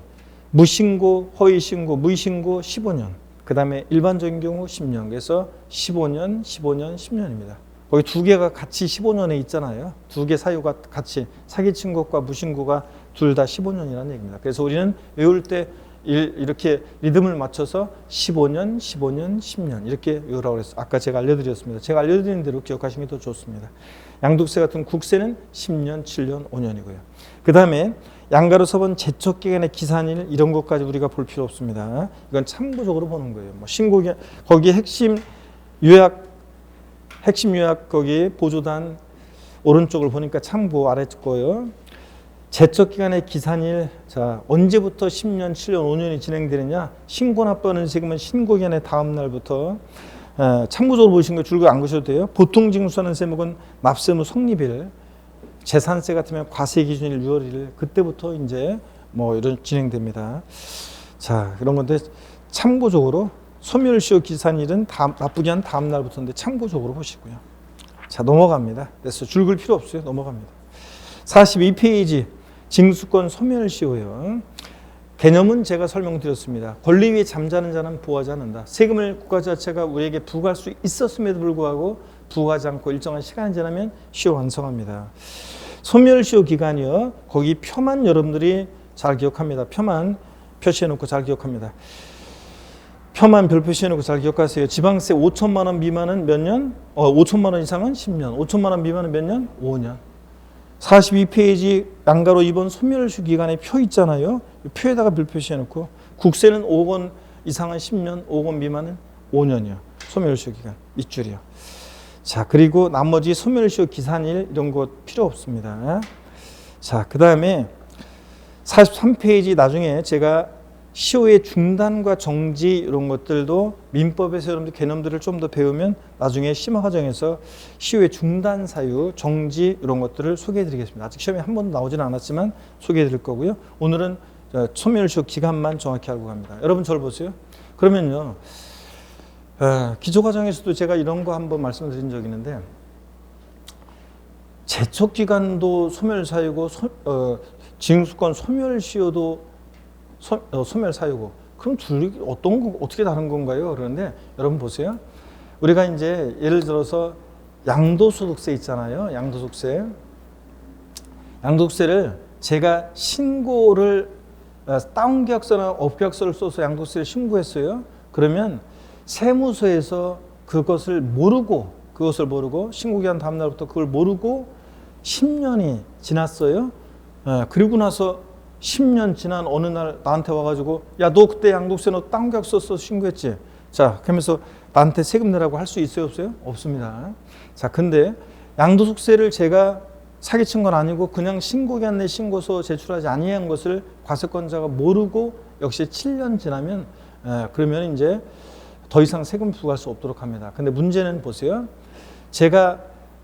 무신고, 허위신고, 무신고 15년, 그 다음에 일반적인 경우 10년, 그래서 15년, 10년입니다. 거기 두 개가 같이 15년에 있잖아요. 두 개 사유가 같이 사기친 것과 무신고가 둘 다 15년이라는 얘기입니다. 그래서 우리는 외울 때 이렇게 리듬을 맞춰서 15년, 10년 이렇게 외우라고 그랬어요. 아까 제가 알려드렸습니다. 제가 알려드린 대로 기억하시는 게 더 좋습니다. 양도세 같은 국세는 10년, 7년, 5년이고요. 그 다음에 양가로 서본 제척기간의 기산일 이런 것까지 우리가 볼 필요 없습니다. 이건 참고적으로 보는 거예요. 뭐 신고기 거기 핵심 요약 거기 보조단 오른쪽을 보니까 참고 아래 거예요. 제척기간의 기산일 자 언제부터 10년, 7년, 5년이 진행되느냐 신고 납부하는 세금은 신고기간의 다음 날부터 참고적으로 보신 거 줄거 안 보셔도 돼요. 보통 징수하는 세목은 납세무 성립일 재산세 같으면 과세 기준일 6월 1일 그때부터 이제 뭐 이런 진행됩니다. 자 이런 건데 참고적으로 소멸시효 기산일은 납부기 한 다음 날부터인데 참고적으로 보시고요. 자 넘어갑니다. 그래서 줄글 필요 없어요. 넘어갑니다. 42페이지 징수권 소멸시효요. 개념은 제가 설명드렸습니다. 권리 위에 잠자는 자는 부과하지 않는다. 세금을 국가 자체가 우리에게 부과할 수 있었음에도 불구하고 부과하지 않고 일정한 시간이 지나면 시효 완성합니다. 소멸시효 기간이요. 거기 표만 여러분들이 잘 기억합니다. 표만 표시해놓고 잘 기억합니다. 표만 별 표시해놓고 잘 기억하세요. 지방세 5천만 원 미만은 몇 년? 5천만 원 이상은 10년. 5천만 원 미만은 몇 년? 5년. 42페이지 양가로 2번 소멸시효 기간에 표 있잖아요. 표에다가 별 표시해놓고 국세는 5억 원 이상은 10년, 5억 원 미만은 5년이요. 소멸시효 기간 밑줄이요. 자 그리고 나머지 소멸시효 기산일 이런 거 필요 없습니다. 자 그 다음에 43페이지 나중에 제가 시효의 중단과 정지 이런 것들도 민법에서 여러분들 개념들을 좀 더 배우면 나중에 심화 과정에서 시효의 중단 사유, 정지 이런 것들을 소개해 드리겠습니다. 아직 시험에 한 번도 나오지는 않았지만 소개해 드릴 거고요. 오늘은 소멸시효 기간만 정확히 알고 갑니다. 여러분 저를 보세요. 그러면요. 기초과정에서도 제가 이런 거 한번 말씀드린 적이 있는데 제척기간도 소멸사유고 징수권 소멸시효도 소멸사유고 그럼 둘이 어떻게 다른 건가요? 그러는데 여러분 보세요. 우리가 이제 예를 들어서 양도소득세 있잖아요. 양도소득세. 양도소득세를 제가 신고를 다운계약서나 업계약서를 써서 양도소득세를 신고했어요. 그러면 세무서에서 그것을 모르고 신고기한 다음 날부터 그걸 모르고 10년이 지났어요. 그리고 나서 10년 지난 어느 날 나한테 와가지고 야, 너 그때 양도세 너 다운계약서 써서 신고했지? 자, 그러면서 나한테 세금 내라고 할 수 있어요, 없어요? 없습니다. 자, 근데 양도소득세를 제가 사기친 건 아니고 그냥 신고기한 내 신고서 제출하지 아니한 것을 과세권자가 모르고 역시 7년 지나면 그러면 이제 더 이상 세금 부과할 수 없도록 합니다. 근데 문제는 보세요. 제가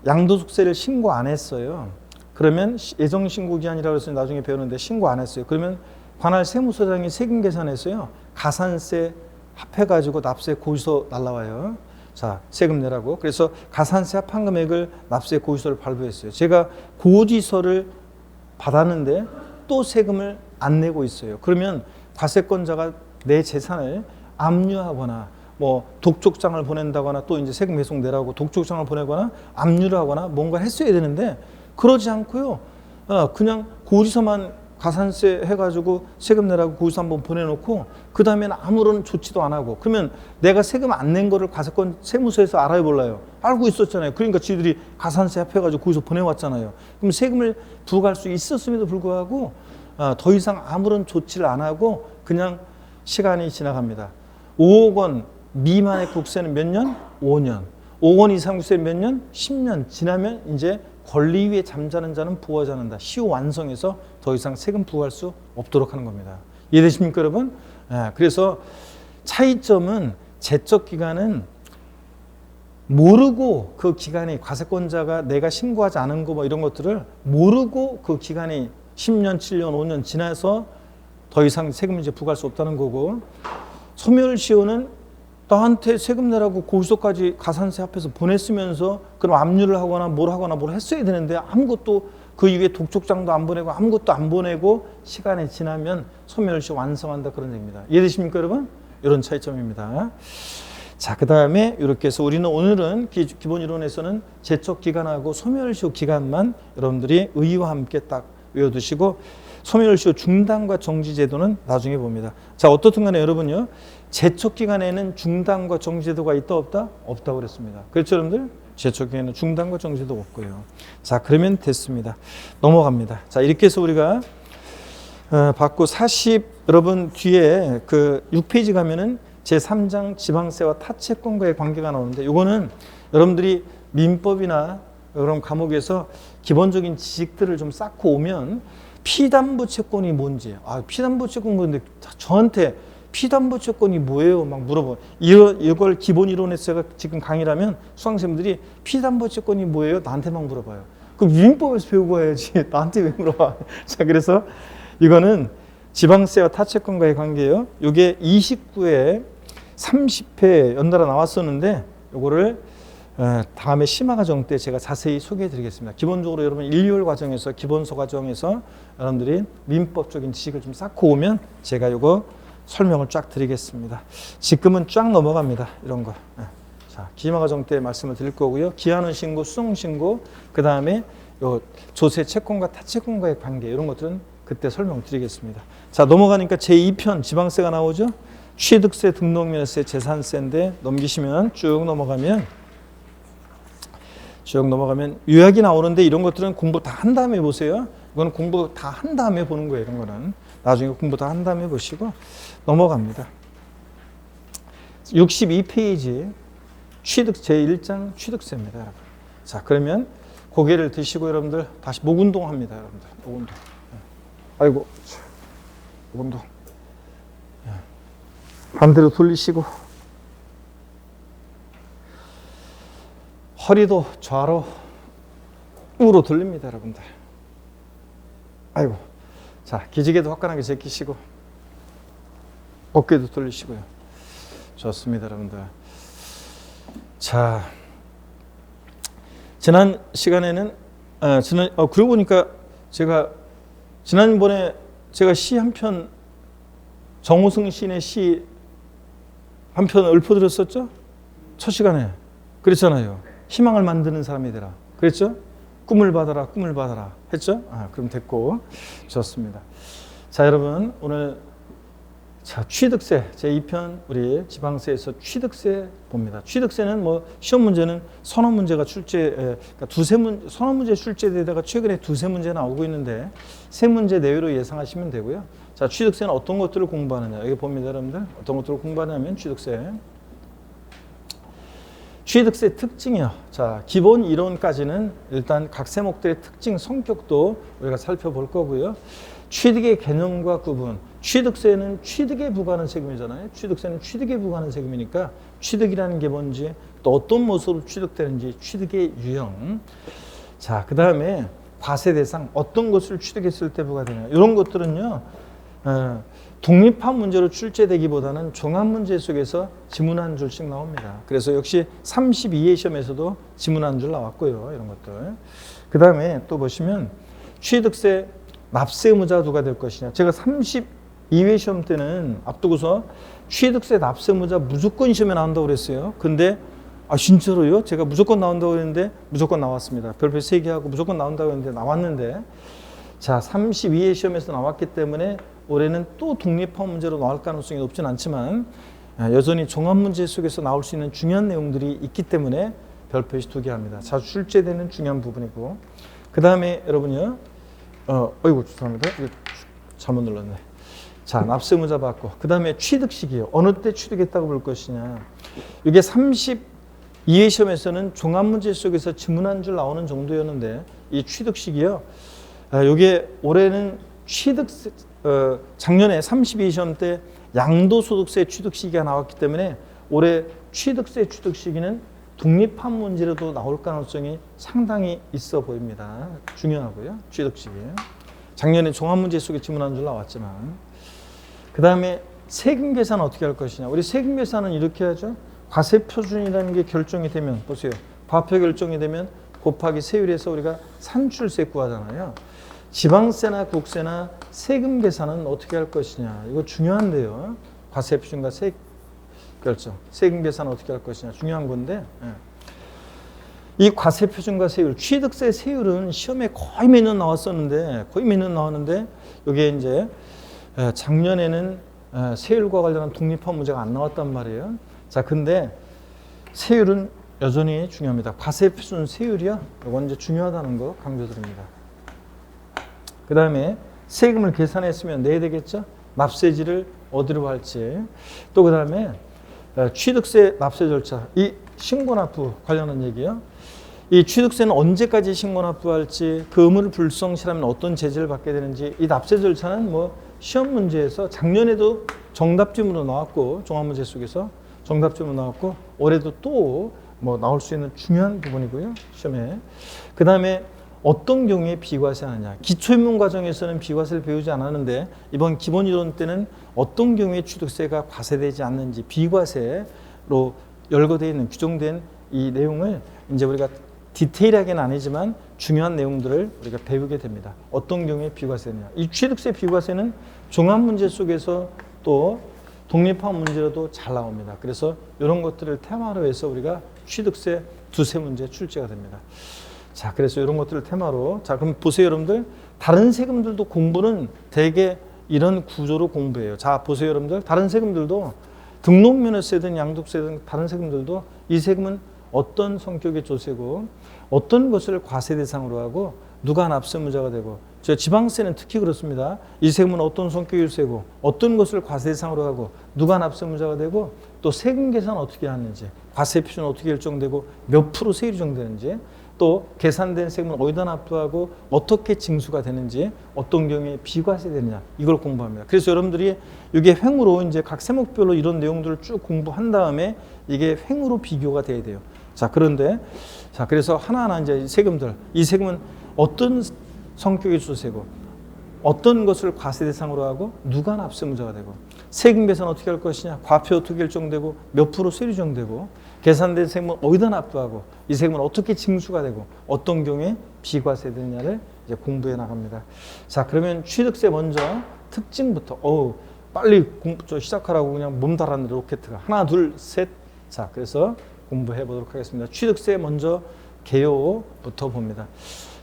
양도소득세를 신고 안 했어요. 그러면 예정신고기한이라고 해서 나중에 배우는데 신고 안 했어요. 그러면 관할 세무서장이 세금 계산했어요. 가산세 합해가지고 납세 고지서 날라와요. 자, 세금 내라고. 그래서 가산세 합한 금액을 납세 고지서를 발부했어요. 제가 고지서를 받았는데 또 세금을 안 내고 있어요. 그러면 과세권자가 내 재산을 압류하거나 뭐 독촉장을 보낸다거나 또 이제 세금 배송 내라고 독촉장을 보내거나 압류를 하거나 뭔가 했어야 되는데 그러지 않고요. 그냥 고지서만 가산세 해가지고 세금 내라고 고지서 한번 보내놓고 그 다음에는 아무런 조치도 안 하고 그러면 내가 세금 안 낸 거를 과세권 세무서에서 알아요 몰라요? 알고 있었잖아요. 그러니까 지들이 가산세 합해가지고 고지서 보내왔잖아요. 그럼 세금을 부과할 수 있었음에도 불구하고 더 이상 아무런 조치를 안 하고 그냥 시간이 지나갑니다. 5억 원 미만의 국세는 몇 년? 5년. 5억 원 이상 국세는 몇 년? 10년 지나면 이제 권리 위에 잠자는 자는 부하지 않는다. 시효 완성해서 더 이상 세금 부과할 수 없도록 하는 겁니다. 이해되십니까, 여러분? 그래서 차이점은 제적 기간은 모르고 그 기간이 과세권자가 내가 신고하지 않은 거 뭐 이런 것들을 모르고 그 기간이 10년, 7년, 5년 지나서 더 이상 세금을 이제 부과할 수 없다는 거고 소멸시효는 나한테 세금 내라고 고지서까지 가산세 합해서 보냈으면서 그럼 압류를 하거나 뭘 했어야 되는데 아무것도 그 이후에 독촉장도 안 보내고 아무것도 안 보내고 시간이 지나면 소멸시효 완성한다 그런 얘기입니다. 이해되십니까 여러분? 이런 차이점입니다. 자, 그 다음에 이렇게 해서 우리는 오늘은 기본 이론에서는 제척 기간하고 소멸시효 기간만 여러분들이 의의와 함께 딱 외워두시고 소멸시효 중단과 정지 제도는 나중에 봅니다. 자, 어떻든 간에 여러분요. 제척 기간에는 중단과 정지 제도가 있다 없다? 없다고 그랬습니다. 그렇죠, 여러분들? 제척 기간에는 중단과 정지 제도가 없고요. 자, 그러면 됐습니다. 넘어갑니다. 자, 이렇게 해서 우리가 받고 40 여러분 뒤에 그 6페이지 가면은 제3장 지방세와 타채권과의 관계가 나오는데 이거는 여러분들이 민법이나 그런 과목에서 기본적인 지식들을 좀 쌓고 오면 피담보 채권이 뭔지 피담보 채권 뭔데 저한테 피담보 채권이 뭐예요? 막 물어봐. 이걸 기본 이론에서 제가 지금 강의를 하면 수강생들이 피담보 채권이 뭐예요? 나한테 막 물어봐요. 그럼 민법에서 배우고 와야지. 나한테 왜 물어봐? 자, 그래서 이거는 지방세와 타채권과의 관계예요. 이게 29회 30회 연달아 나왔었는데 이거를 다음에 심화 과정 때 제가 자세히 소개해 드리겠습니다. 기본적으로 여러분 1개월 과정에서 기본서 과정에서 여러분들이 민법적인 지식을 좀 쌓고 오면 제가 이거 설명을 쫙 드리겠습니다. 지금은 쫙 넘어갑니다. 이런 거. 자, 기마 과정 때 말씀을 드릴 거고요. 기한은 신고, 수송 신고, 그 다음에 요 조세 채권과 타채권과의 관계 이런 것들은 그때 설명드리겠습니다. 자, 넘어가니까 제2편 지방세가 나오죠. 취득세, 등록면세, 재산세인데 넘기시면 쭉 넘어가면 요약이 나오는데 이런 것들은 공부 다 한 다음에 보세요. 이거는 공부 다 한 다음에 보는 거예요. 이런 거는 나중에 공부 다 한 다음에 보시고 넘어갑니다. 62페이지 취득 제1장 취득세입니다, 여러분. 자, 그러면 고개를 드시고 여러분들 다시 목 운동합니다, 여러분들. 목 운동. 아이고, 목 운동. 반대로 돌리시고 허리도 좌로 우로 돌립니다, 여러분들. 아이고. 자, 기지개도 화끈하게 제끼시고 어깨도 돌리시고요. 좋습니다, 여러분들. 자, 지난 시간에는 그러고 보니까 제가 지난번에 제가 시 한 편 정우승 시인의 시 한 편 읊어드렸었죠? 첫 시간에 그랬잖아요. 희망을 만드는 사람이 되라. 그랬죠? 꿈을 받아라, 꿈을 받아라. 했죠? 그럼 됐고. 좋습니다. 자, 여러분, 오늘 자, 취득세 제2편 우리 지방세에서 취득세 봅니다. 취득세는 뭐 시험 문제는 선언 문제가 그러니까 선언 문제 출제되다가 최근에 두세 문제 나오고 있는데 세 문제 내외로 예상하시면 되고요. 자, 취득세는 어떤 것들을 공부하느냐. 여기 봅니다, 여러분들. 어떤 것들을 공부하냐면 취득세 특징이요. 자, 기본 이론까지는 일단 각 세목들의 특징, 성격도 우리가 살펴볼 거고요. 취득의 개념과 구분. 취득세는 취득에 부과하는 세금이잖아요. 취득세는 취득에 부과하는 세금이니까 취득이라는 게 뭔지, 또 어떤 모습으로 취득되는지, 취득의 유형. 자, 그 다음에 과세 대상, 어떤 것을 취득했을 때 부과되냐. 이런 것들은요, 독립한 문제로 출제되기보다는 종합 문제 속에서 지문 한 줄씩 나옵니다. 그래서 역시 32회 시험에서도 지문 한 줄 나왔고요. 이런 것들. 그 다음에 또 보시면 취득세 납세 의무자가 누가 될 것이냐. 제가 32회 시험 때는 앞두고서 취득세 납세 의무자 무조건 시험에 나온다고 그랬어요. 근데 진짜로요? 제가 무조건 나온다고 그랬는데 무조건 나왔습니다. 별표 3개 하고 무조건 나온다고 했는데 나왔는데, 자, 32회 시험에서 나왔기 때문에 올해는 또 독립한 문제로 나올 가능성이 높진 않지만 여전히 종합 문제 속에서 나올 수 있는 중요한 내용들이 있기 때문에 별표시 2개 합니다. 자주 출제되는 중요한 부분이고, 그 다음에 여러분요, 어이구 죄송합니다. 이거 잘못 눌렀네. 자, 납세 의무자 받고, 그 다음에 취득 시기요. 어느 때 취득했다고 볼 것이냐. 이게 32회 시험에서는 종합 문제 속에서 지문 한 줄 나오는 정도였는데 이 취득 시기요. 이게 올해는 작년에 32회 시험 때 양도소득세 취득 시기가 나왔기 때문에 올해 취득세 취득 시기는 독립한 문제로도 나올 가능성이 상당히 있어 보입니다. 중요하고요. 취득 시기. 작년에 종합 문제 속에 지문 한 줄 나왔지만, 그 다음에 세금 계산 어떻게 할 것이냐. 우리 세금 계산은 이렇게 하죠. 과세 표준이라는 게 결정이 되면, 보세요. 과표 결정이 되면 곱하기 세율에서 우리가 산출세 구하잖아요. 지방세나 국세나 세금 계산은 어떻게 할 것이냐. 이거 중요한데요. 과세 표준과 결정. 세금 계산 어떻게 할 것이냐. 중요한 건데, 이 과세 표준과 세율, 취득세 세율은 시험에 거의 매년 나왔었는데, 이게 이제 작년에는 세율과 관련한 독립한 문제가 안 나왔단 말이에요. 자, 근데 세율은 여전히 중요합니다. 과세 표준 세율이요. 이건 이제 중요하다는 거 강조드립니다. 그 다음에 세금을 계산했으면 내야 되겠죠. 납세지를 어디로 할지. 또 그 다음에 취득세 납세 절차. 이 신고납부 관련한 얘기요. 이 취득세는 언제까지 신고납부할지, 그 의무를 불성실하면 어떤 제재를 받게 되는지, 이 납세 절차는 뭐 시험 문제에서 작년에도 정답지문으로 나왔고, 종합문제 속에서 정답지문으로 나왔고, 올해도 또 뭐 나올 수 있는 중요한 부분이고요. 시험에. 그 다음에 어떤 경우에 비과세하느냐. 기초입문 과정에서는 비과세를 배우지 않았는데 이번 기본 이론 때는 어떤 경우에 취득세가 과세되지 않는지, 비과세로 열거되어 있는 규정된 이 내용을 이제 우리가 디테일하게는 아니지만 중요한 내용들을 우리가 배우게 됩니다. 어떤 경우에 비과세냐. 이 취득세 비과세는 종합 문제 속에서 또 독립한 문제로도 잘 나옵니다. 그래서 이런 것들을 테마로 해서 우리가 취득세 두세 문제 출제가 됩니다. 자, 그래서 이런 것들을 테마로. 자, 그럼 보세요, 여러분들. 다른 세금들도 공부는 대개 이런 구조로 공부해요. 자, 보세요, 여러분들. 다른 세금들도 등록면허세든 양도세든 다른 세금들도 이 세금은 어떤 성격의 조세고 어떤 것을 과세 대상으로 하고 누가 납세 의무자가 되고, 저 지방세는 특히 그렇습니다. 이 세금은 어떤 성격의 세고 어떤 것을 과세 대상으로 하고 누가 납세 의무자가 되고, 또 세금 계산 어떻게 하는지, 과세 표준은 어떻게 결정되고 몇 프로 세율이 정되는지, 또 계산된 세금은 어디다 납부하고 어떻게 징수가 되는지, 어떤 경우에 비과세 되느냐, 이걸 공부합니다. 그래서 여러분들이 이게 횡으로 이제 각 세목별로 이런 내용들을 쭉 공부한 다음에 이게 횡으로 비교가 돼야 돼요. 자, 그런데 자, 그래서 하나하나 이제 세금들, 이 세금은 어떤 성격의 조세고 어떤 것을 과세 대상으로 하고 누가 납세 의무자가 되고, 세금 계산 어떻게 할 것이냐, 과표 어떻게 결정되고 몇 프로 세율이 정되고, 계산된 세금은 어디다 납부하고 이 세금은 어떻게 징수가 되고 어떤 경우에 비과세 되느냐를 이제 공부해 나갑니다. 자, 그러면 취득세 먼저 특징부터. 빨리 공부 시작하라고 그냥 몸 달았는데 로켓가 하나 둘 셋. 자, 그래서 공부해 보도록 하겠습니다. 취득세 먼저 개요부터 봅니다.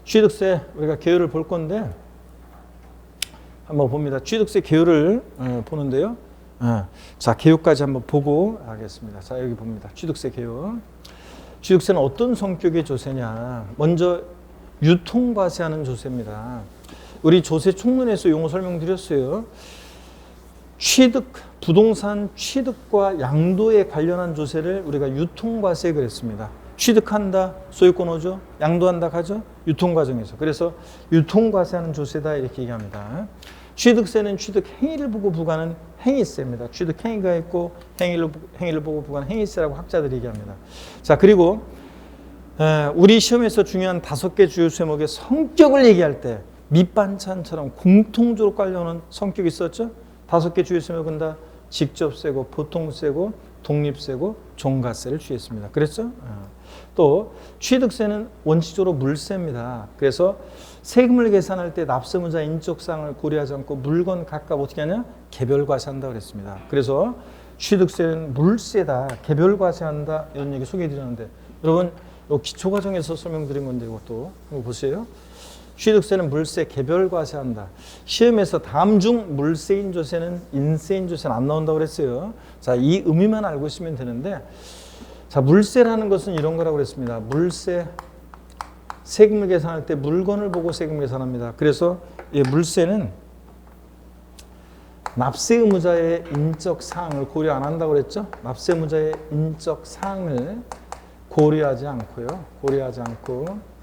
취득세 우리가 개요를 볼 건데 한번 봅니다. 취득세 개요를 보는데요. 자, 개요까지 한번 보고 하겠습니다. 자, 여기 봅니다. 취득세 개요. 취득세는 어떤 성격의 조세냐? 먼저 유통과세하는 조세입니다. 우리 조세 총론에서 용어 설명드렸어요. 취득, 부동산 취득과 양도에 관련한 조세를 우리가 유통과세 그랬습니다. 취득한다, 소유권호죠. 양도한다, 가죠. 유통과정에서. 그래서 유통과세하는 조세다 이렇게 얘기합니다. 취득세는 취득 행위를 보고 부과하는 행위세입니다. 취득 행위가 있고 행위를 보고 부과하는 행위세라고 학자들이 얘기합니다. 자, 그리고 우리 시험에서 중요한 5개 주요 세목의 성격을 얘기할 때 밑반찬처럼 공통적으로 깔려오는 성격이 있었죠. 5개 주요 세목은 다 직접세고 보통세고 독립세고 종가세를 취했습니다. 그랬죠? 또 취득세는 원칙적으로 물세입니다. 그래서 세금을 계산할 때 납세무자 인적사항을 고려하지 않고 물건 각각 어떻게 하냐? 개별과세한다 그랬습니다. 그래서 취득세는 물세다, 개별과세한다 이런 얘기 소개해드렸는데 여러분 이 기초과정에서 설명드린 건데 이것도 한번 보세요. 취득세는 물세, 개별과세한다. 시험에서 다음 중 물세인 조세는 인세인 조세는 안 나온다고 그랬어요. 자, 이 의미만 알고 있으면 되는데, 자, 물세라는 것은 이런 거라고 그랬습니다. 물세, 세금을 계산할 때 물건을 보고 세금 계산합니다. 그래서 이 물세는 납세 의무자의 인적 사항을 고려 안 한다고 그랬죠. 납세 의무자의 인적 사항을 고려하지 않고요. 고려하지 않고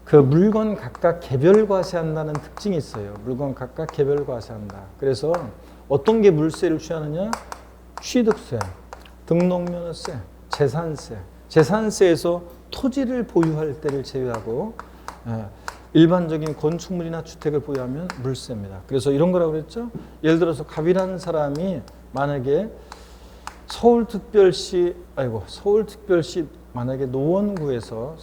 그 물건 각각 개별과세한다는 특징이 있어요. 물건 각각 개별과세한다. 그래서 어떤 게 물세를 취하느냐? 취득세, 등록면허세, 재산세. 재산세에서 토지를 보유할 때를 제외하고 일반적인 건축물이나 주택을 보유하면 물세입니다. 그래서 이런 거라고 그랬죠. 예를 들어서 갑이라는 사람이 만약에 서울특별시 만약에 노원구에서요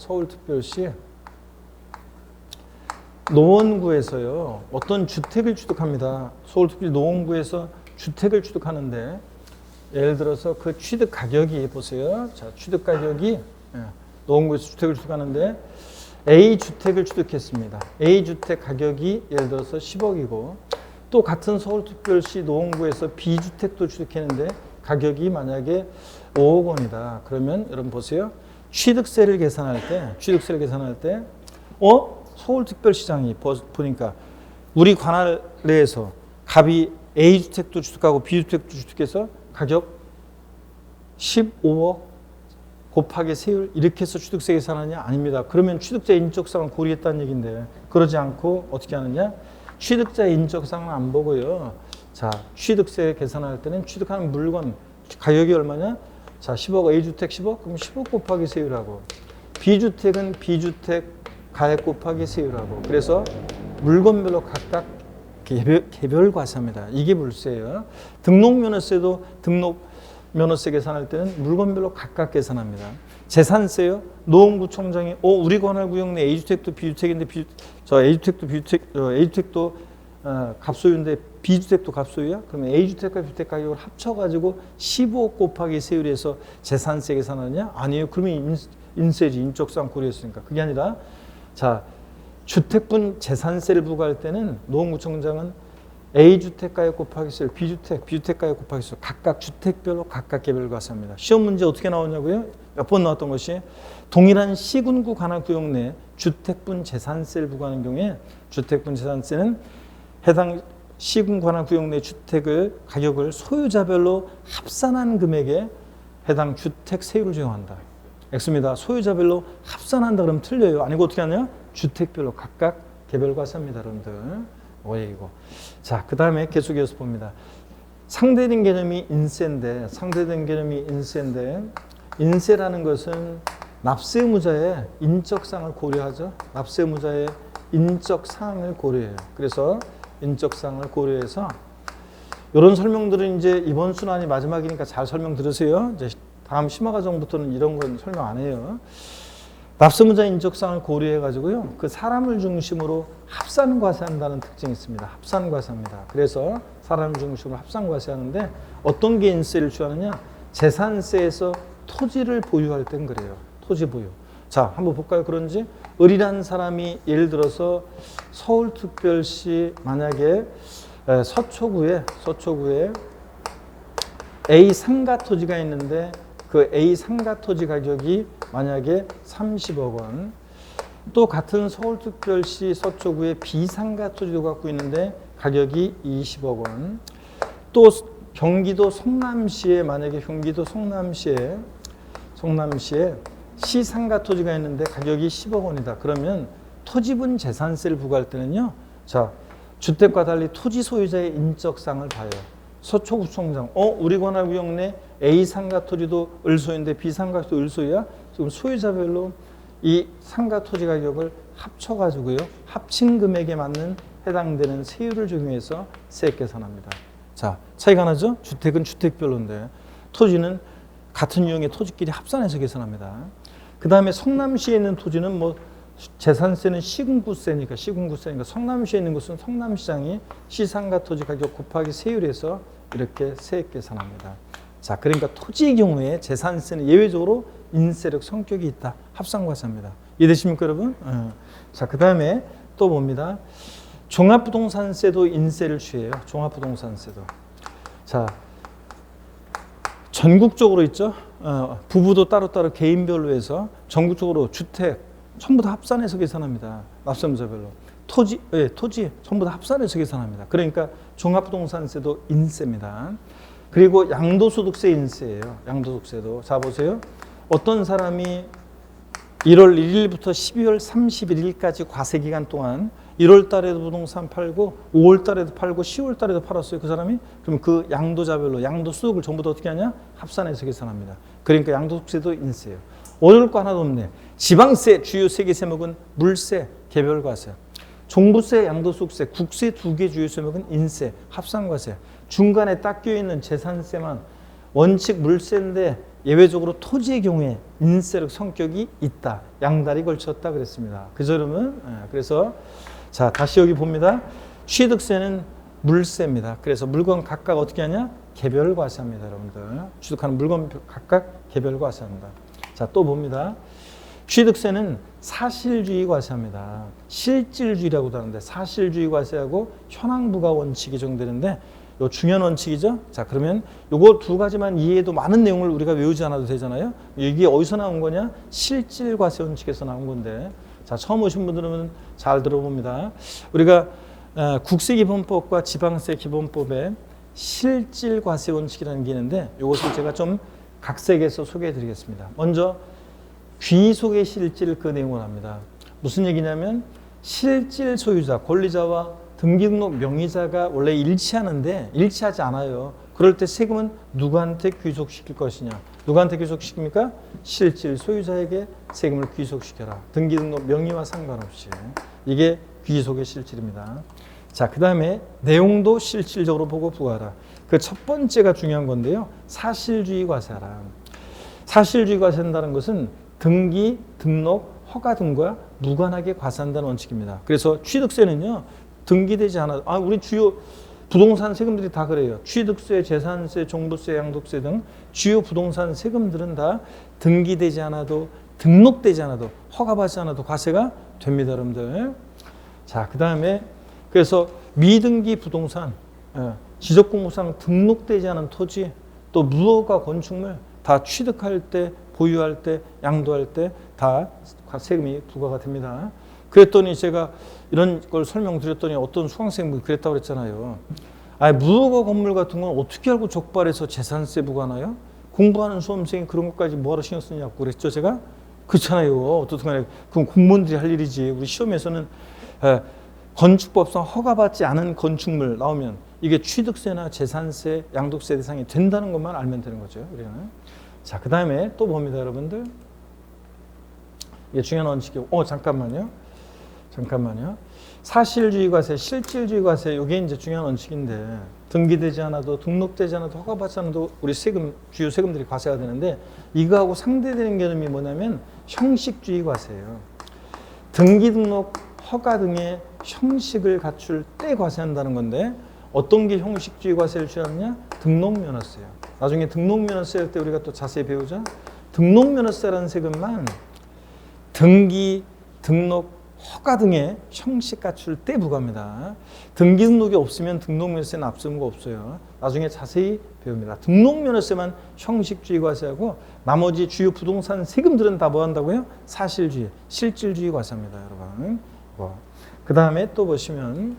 어떤 주택을 취득합니다. 서울특별시 노원구에서 주택을 취득하는데 예를 들어서 그 취득 가격이 보세요. 자, 취득 가격이 노원구에서 주택을 취득하는데 A 주택을 취득했습니다. A 주택 가격이 예를 들어서 10억이고 또 같은 서울특별시 노원구에서 B 주택도 취득했는데 가격이 만약에 5억 원이다. 그러면 여러분 보세요. 취득세를 계산할 때 서울특별시장이 보니까 우리 관할 내에서 갑이 A주택도 취득하고 B주택도 취득해서 가격 15억 곱하기 세율 이렇게 해서 취득세 계산하냐? 아닙니다. 그러면 취득자 인적사항을 고려했다는 얘기인데 그러지 않고 어떻게 하느냐? 취득자 인적사항은 안 보고요. 자, 취득세 계산할 때는 취득하는 물건 가격이 얼마냐? 자, 10억, A주택 10억? 그럼 10억 곱하기 세율하고 B주택은 B주택 가액 곱하기 세율하고 그래서 물건별로 각각 개별과세합니다. 이게 물세예요. 등록면허세도 등록면허세 계산할 때는 물건별로 각각 계산합니다. 재산세요. 노원구청장이 우리 관할구역 내 A주택도 B주택인데 A주택도 갑소유인데 B주택도 갑소유야? 그러면 A주택과 B주택 가격을 합쳐가지고 15억 곱하기 세율에서 재산세 계산하느냐? 아니에요. 그러면 인세지, 인적사항 고려했으니까. 그게 아니라 자, 주택분 재산세를 부과할 때는 노원구청장은 A주택 가격 곱하기 세율, B주택 가격 곱하기 세율 각각 주택별로 각각 개별과세합니다. 시험 문제 어떻게 나오냐고요? 몇 번 나왔던 것이 동일한 시군구 관할구역 내 주택분 재산세를 부과하는 경우에 주택분 재산세는 해당 시군 관할구역 내 주택을 가격을 소유자별로 합산한 금액에 해당 주택 세율을 적용한다. X입니다. 소유자별로 합산한다 그러면 틀려요. 아니고 어떻게 하냐? 주택별로 각각 개별과세합니다, 여러분들. 오해이고. 자, 그 다음에 계속해서 봅니다. 상대된 개념이 인세인데, 인세라는 것은 납세 의무자의 인적사항을 고려하죠. 납세 의무자의 인적사항을 고려해요. 그래서 인적사항을 고려해서 이런 설명들은 이제 이번 순환이 마지막이니까 잘 설명 들으세요. 이제 다음 심화과정부터는 이런 건 설명 안 해요. 납세의무자 인적사항을 고려해가지고요. 그 사람을 중심으로 합산과세한다는 특징이 있습니다. 합산과세합니다. 그래서 사람을 중심으로 합산과세하는데 어떤 게 인세를 취하느냐? 재산세에서 토지를 보유할 땐 그래요. 토지 보유. 자, 한번 볼까요? 그런지 을이라는 사람이 예를 들어서 서울특별시 만약에 서초구에 A 상가 토지가 있는데 그 A 상가 토지 가격이 만약에 30억 원, 또 같은 서울특별시 서초구에 B 상가 토지도 갖고 있는데 가격이 20억 원, 또 경기도 성남시에 만약에 경기도 성남시에 시 상가 토지가 있는데 가격이 10억 원이다. 그러면 토지분 재산세를 부과할 때는요. 자, 주택과 달리 토지 소유자의 인적상을 봐요. 서초구청장, 우리 관할구역 내 A 상가 토지도 을소인데 B 상가 토지도 을소야. 지금 소유자별로 이 상가 토지 가격을 합쳐가지고요. 합친 금액에 맞는 해당되는 세율을 적용해서 세액 계산합니다. 자, 차이가 나죠? 주택은 주택별로인데 토지는 같은 유형의 토지끼리 합산해서 계산합니다. 그 다음에 성남시에 있는 토지는 뭐 재산세는 시군구세니까 성남시에 있는 곳은 성남시장이 시상가 토지 가격 곱하기 세율에서 이렇게 세액 계산합니다. 자, 그러니까 토지의 경우에 재산세는 예외적으로 인세력 성격이 있다. 합산과세입니다. 이해되십니까, 여러분? 자, 그 다음에 또 봅니다. 종합부동산세도 인세를 취해요. 종합부동산세도. 자, 전국적으로 있죠. 부부도 따로따로 개인별로 해서 전국적으로 주택 전부 다 합산해서 계산합니다. 납세무자별로. 토지 전부 다 합산해서 계산합니다. 그러니까 종합부동산세도 인세입니다. 그리고 양도소득세 인세예요. 양도소득세도. 자, 보세요. 어떤 사람이 1월 1일부터 12월 31일까지 과세기간 동안 1월 달에도 부동산 팔고 5월 달에도 팔고 10월 달에도 팔았어요. 그 사람이. 그럼 그 양도자별로 양도소득을 전부 다 어떻게 하냐? 합산해서 계산합니다. 그러니까 양도소득세도 인세예요. 어려울 거 하나도 없네. 지방세, 주요 세 개 세목은 물세, 개별과세. 종부세, 양도소득세, 국세 두 개 주요 세목은 인세, 합산과세. 중간에 딱 껴있는 재산세만 원칙 물세인데 예외적으로 토지의 경우에 인세력 성격이 있다. 양다리 걸쳤다 그랬습니다. 그죠, 여러분? 그래서 자, 다시 여기 봅니다. 취득세는 물세입니다. 그래서 물건 각각 어떻게 하냐? 개별과세합니다, 여러분들. 취득하는 물건 각각 개별과세합니다. 자, 또 봅니다. 취득세는 사실주의 과세합니다. 실질주의라고도 하는데 사실주의 과세하고 현황부과 원칙이 적용되는데 요 중요한 원칙이죠. 자, 그러면 요거 두 가지만 이해해도 많은 내용을 우리가 외우지 않아도 되잖아요. 이게 어디서 나온 거냐? 실질과세 원칙에서 나온 건데, 자, 처음 오신 분들은 잘 들어봅니다. 우리가 국세기본법과 지방세기본법에 실질과세 원칙이라는 게 있는데 이것을 제가 좀 각색해서 소개해 드리겠습니다. 먼저 귀속의 실질 그 내용을 합니다. 무슨 얘기냐면 실질 소유자, 권리자와 등기등록 명의자가 원래 일치하는데 일치하지 않아요. 그럴 때 세금은 누구한테 귀속시킬 것이냐? 누구한테 귀속시킵니까? 실질 소유자에게 세금을 귀속시켜라. 등기등록 명의와 상관없이. 이게 귀속의 실질입니다. 자, 그 다음에 내용도 실질적으로 보고 부과하라. 그 첫 번째가 중요한 건데요. 사실주의 과세하라. 사실주의 과세한다는 것은 등기, 등록, 허가 등과 무관하게 과세한다는 원칙입니다. 그래서 취득세는요. 등기되지 않아도 우리 주요 부동산 세금들이 다 그래요. 취득세, 재산세, 종부세, 양도세 등 주요 부동산 세금들은 다 등기되지 않아도 등록되지 않아도 허가받지 않아도 과세가 됩니다, 여러분들. 자, 그 다음에 그래서 미등기 부동산, 지적공무상 등록되지 않은 토지, 또 무허가 건축물 다 취득할 때, 보유할 때, 양도할 때 다 세금이 부과가 됩니다. 그랬더니 제가 이런 걸 설명드렸더니 어떤 수강생분이 그랬다고 그랬잖아요. 무허가 건물 같은 건 어떻게 알고 적발해서 재산세 부과하나요? 공부하는 수험생이 그런 것까지 뭐하러 신경 쓰냐고 그랬죠, 제가? 그렇잖아요. 어떻게 그럼 공무원들이 할 일이지. 우리 시험에서는 건축법상 허가받지 않은 건축물 나오면 이게 취득세나 재산세, 양도세 대상이 된다는 것만 알면 되는 거죠, 우리는. 자, 그 다음에 또 봅니다, 여러분들. 이게 중요한 원칙이고, 잠깐만요. 사실주의 과세, 실질주의 과세, 이게 이제 중요한 원칙인데, 등기되지 않아도, 등록되지 않아도, 허가받지 않아도 우리 세금, 주요 세금들이 과세가 되는데, 이거하고 상대되는 개념이 뭐냐면, 형식주의 과세예요. 등기, 등록, 허가 등의 형식을 갖출 때 과세한다는 건데, 어떤 게 형식주의 과세를 취하느냐? 등록면허세요. 나중에 등록면허세 할 때 우리가 또 자세히 배우자. 등록면허세라는 세금만 등기, 등록, 허가 등의 형식 갖출 때 부과합니다. 등기 등록이 없으면 등록면허세는 압수의무가 없어요. 나중에 자세히 배웁니다. 등록면허세만 형식주의 과세하고 나머지 주요 부동산 세금들은 다 뭐 한다고요? 사실주의, 실질주의 과세합니다, 여러분. 그 다음에 또 보시면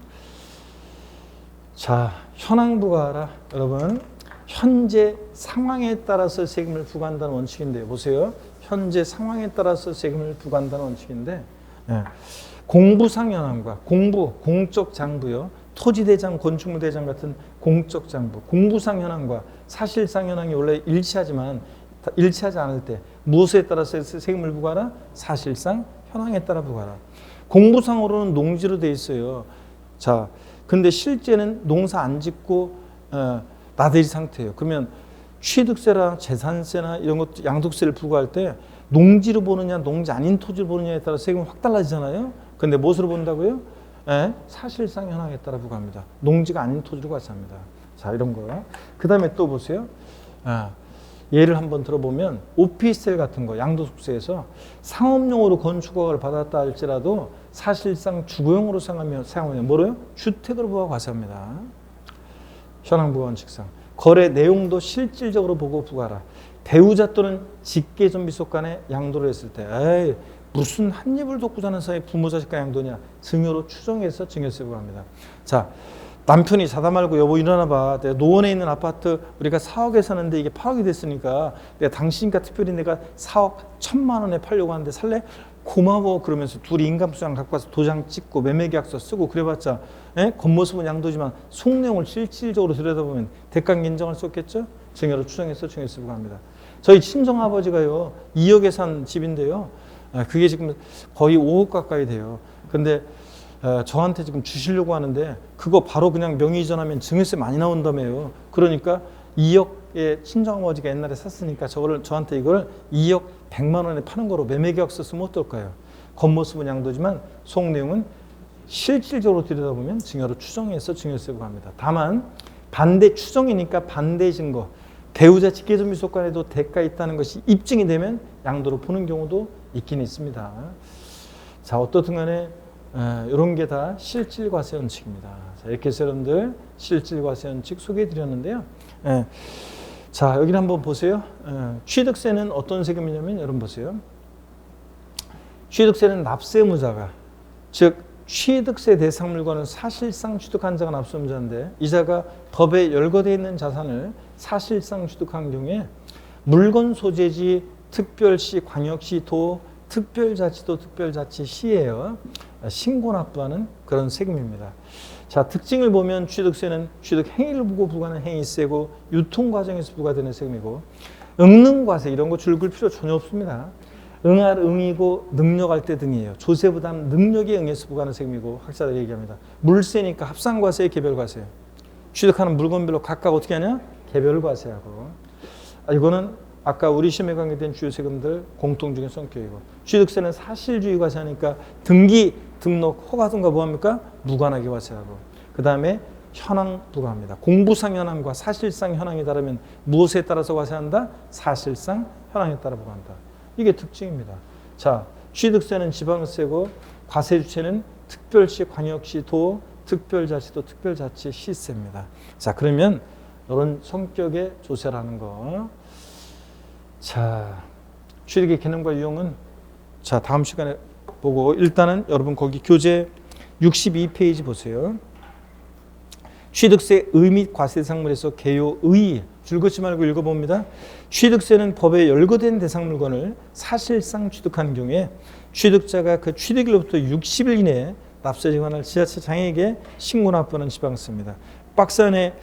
자, 현황 부과하라. 여러분, 현재 상황에 따라서 세금을 부과한다는 원칙인데 보세요. 현재 상황에 따라서 세금을 부과한다는 원칙인데 공부상 현황과 공부, 공적 장부요. 토지대장, 건축물대장 같은 공적 장부, 공부상 현황과 사실상 현황이 원래 일치하지만 일치하지 않을 때 무엇에 따라서 세금을 부과하라? 사실상 현황에 따라 부과하라. 공부상으로는 농지로 돼 있어요. 자, 근데 실제는 농사 안 짓고 나대지 상태예요. 그러면 취득세나 재산세나 이런 것 양도세를 부과할 때 농지로 보느냐 농지 아닌 토지로 보느냐에 따라 세금이 확 달라지잖아요. 근데 무엇으로 본다고요? 사실상 현황에 따라 부과합니다. 농지가 아닌 토지로 과세합니다. 자, 이런 거. 그 다음에 또 보세요. 예를 한번 들어보면 오피스텔 같은 거 양도소득세에서 상업용으로 건축허가를 받았다 할지라도 사실상 주거용으로 사용하면 뭐래요? 주택으로 부과 과세합니다. 현황부과 원칙상. 거래 내용도 실질적으로 보고 부과하라. 배우자 또는 직계존비속 간에 양도를 했을 때 에이, 무슨 한 입을 돕고 사는 사이 부모 자식 간 양도냐. 증여로 추정해서 증여세 부과합니다. 자, 남편이 자다 말고 여보 일어나봐. 내가 노원에 있는 아파트 우리가 4억에 사는데 이게 8억이 됐으니까 내가 당신과 특별히 내가 4억 1,000만 원에 팔려고 하는데 살래? 고마워. 그러면서 둘이 인감수장 갖고 와서 도장 찍고 매매계약서 쓰고 그래봤자 겉모습은 양도지만 속내용을 실질적으로 들여다보면 대가는 인정할 수 없겠죠? 증여로 추정해서 증여세 부과합니다. 저희 친정아버지가요 2억에 산 집인데요. 그게 지금 거의 5억 가까이 돼요. 근데 저한테 지금 주시려고 하는데 그거 바로 그냥 명의 이전하면 증여세 많이 나온다며요. 그러니까 2억에 친정아버지가 옛날에 샀으니까 저한테 이걸 2억 100만 원에 파는 거로 매매계약서 쓰면 어떨까요? 겉모습은 양도지만 속내용은 실질적으로 들여다보면 증여로 추정해서 증여세 부과합니다. 다만 반대 추정이니까 반대 증거 배우자 직계존비속 간에도 대가 있다는 것이 입증이 되면 양도로 보는 경우도 있긴 있습니다. 자, 어떻든 간에 이런 게 다 실질과세 원칙입니다. 자, 이렇게 해서 여러분들 실질과세 원칙 소개해 드렸는데요. 자, 여기를 한번 보세요. 취득세는 어떤 세금이냐면 여러분 보세요. 취득세는 납세무자가 즉 취득세 대상 물건을 사실상 취득한 자가 납세무자인데 이 자가 법에 열거되어 있는 자산을 사실상 취득한 경우에 물건 소재지 특별시, 광역시, 도, 특별자치도, 특별자치시에요. 신고 납부하는 그런 세금입니다. 자, 특징을 보면 취득세는 취득 행위를 보고 부과하는 행위세고 유통 과정에서 부과되는 세금이고 응능과세 이런 거 줄글 필요 전혀 없습니다. 응할 응이고 능력할 때 등이에요. 조세부담 능력에 응해서 부과하는 세금이고 학자들이 얘기합니다. 물세니까 합산과세, 개별과세. 취득하는 물건별로 각각 어떻게 하냐? 개별과세하고. 이거는 아까 우리 시험에 관계된 주요 세금들 공통적인 성격이고 취득세는 사실주의 과세하니까 등기, 등록, 허가 등과 뭐합니까? 무관하게 과세하고 그 다음에 현황 부과합니다. 공부상 현황과 사실상 현황이 다르면 무엇에 따라서 과세한다? 사실상 현황에 따라 부과한다. 이게 특징입니다. 자, 취득세는 지방세고 과세 주체는 특별시, 광역시, 도, 특별자치도, 특별자치시세입니다. 자, 그러면 이런 성격의 조세라는 거. 자, 취득의 개념과 유형은 자, 다음 시간에 보고 일단은 여러분 거기 교재 62페이지 보세요. 취득세 의 및 과세 대상물에서 개요 의 줄긋지 말고 읽어봅니다. 취득세는 법에 열거된 대상 물건을 사실상 취득한 경우에 취득자가 그 취득일로부터 60일 이내에 납세 정한을 지자체장에게 신고 납부하는 지방세입니다. 박스 안에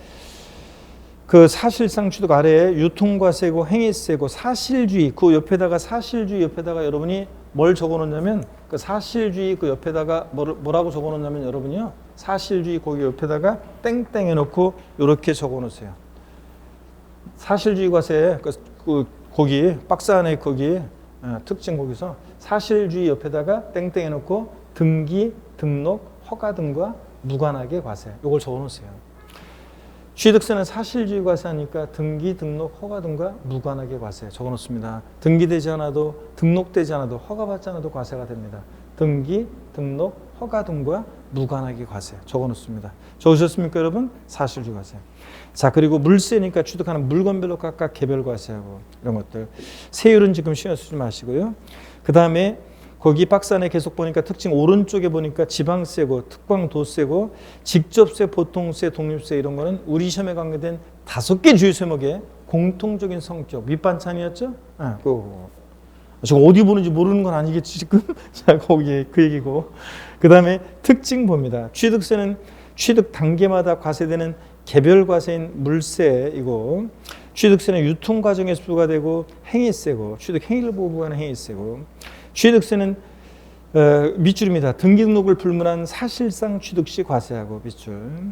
그 사실상 취득 아래에 유통과세고 행위세고 사실주의 그 옆에다가 사실주의 옆에다가 여러분이 뭘 적어놓냐면 그 사실주의 그 옆에다가 뭐라고 적어놓냐면 여러분이요 사실주의 거기 옆에다가 땡땡 해놓고 이렇게 적어놓으세요. 사실주의 과세 거기 박스 안에 거기 특징 거기서 사실주의 옆에다가 땡땡 해놓고 등기, 등록, 허가 등과 무관하게 과세 이걸 적어놓으세요. 취득세는 사실주의 과세하니까 등기, 등록, 허가 등과 무관하게 과세 적어놓습니다. 등기되지 않아도 등록되지 않아도 허가받지 않아도 과세가 됩니다. 등기, 등록, 허가 등과 무관하게 과세 적어놓습니다. 적으셨습니까 여러분? 사실주의 과세. 자, 그리고 물세니까 취득하는 물건별로 각각 개별 과세하고 이런 것들. 세율은 지금 신경 쓰지 마시고요. 그 다음에 거기 박스 안에 계속 보니까 특징 오른쪽에 보니까 지방세고 특광도세고 직접세, 보통세, 독립세 이런 거는 우리 시험에 관계된 5개 주요 세목의 공통적인 성격. 밑반찬이었죠? 그거. 지금 어디 보는지 모르는 건 아니겠지 지금? 자, 거기 그 얘기고. 그 다음에 특징 봅니다. 취득세는 취득 단계마다 과세되는 개별 과세인 물세이고, 취득세는 유통 과정에서 부과되고 행위세고, 취득 행위를 보고 부과하는 행위세고, 취득세는 밑줄입니다. 등기 등록을 불문한 사실상 취득 시 과세하고 밑줄.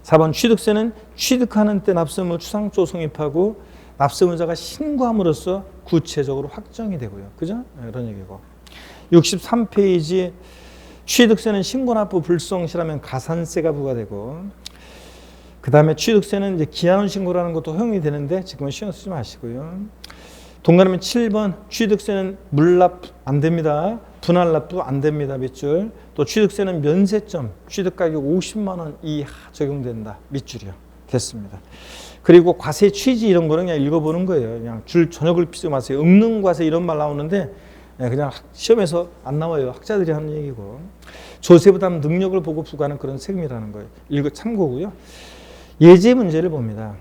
4번 취득세는 취득하는 때 납세의무 추상조 성립하고 납세의무자가 신고함으로써 구체적으로 확정이 되고요. 그죠? 이런 얘기고. 63페이지 취득세는 신고납부 불성실하면 가산세가 부과되고, 그 다음에 취득세는 이제 기한후 신고라는 것도 허용이 되는데 지금은 신경 쓰지 마시고요. 동그라미 7번 취득세는 물납 안 됩니다. 분할납부 안 됩니다. 밑줄. 또 취득세는 면세점 취득가격 50만 원 이하 적용된다. 밑줄이요. 됐습니다. 그리고 과세 취지 이런 거는 그냥 읽어보는 거예요. 그냥 줄 전혀 긁히지 마세요. 읊는과세 이런 말 나오는데 그냥 시험에서 안 나와요. 학자들이 하는 얘기고. 조세부담 능력을 보고 부과하는 그런 세금이라는 거예요. 이거 참고고요. 예제 문제를 봅니다.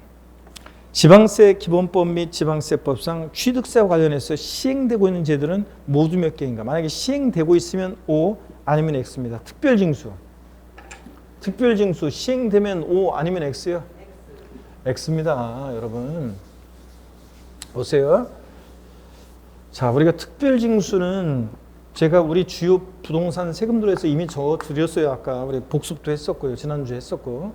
지방세 기본법 및 지방세법상 취득세와 관련해서 시행되고 있는 제도는 모두 몇 개인가? 만약에 시행되고 있으면 O 아니면 X입니다. 특별징수. 특별징수 시행되면 O 아니면 X요? X입니다. 여러분. 보세요. 자, 우리가 특별징수는 제가 우리 주요 부동산 세금들에서 이미 적어드렸어요. 아까 우리 복습도 했었고요. 지난주에 했었고.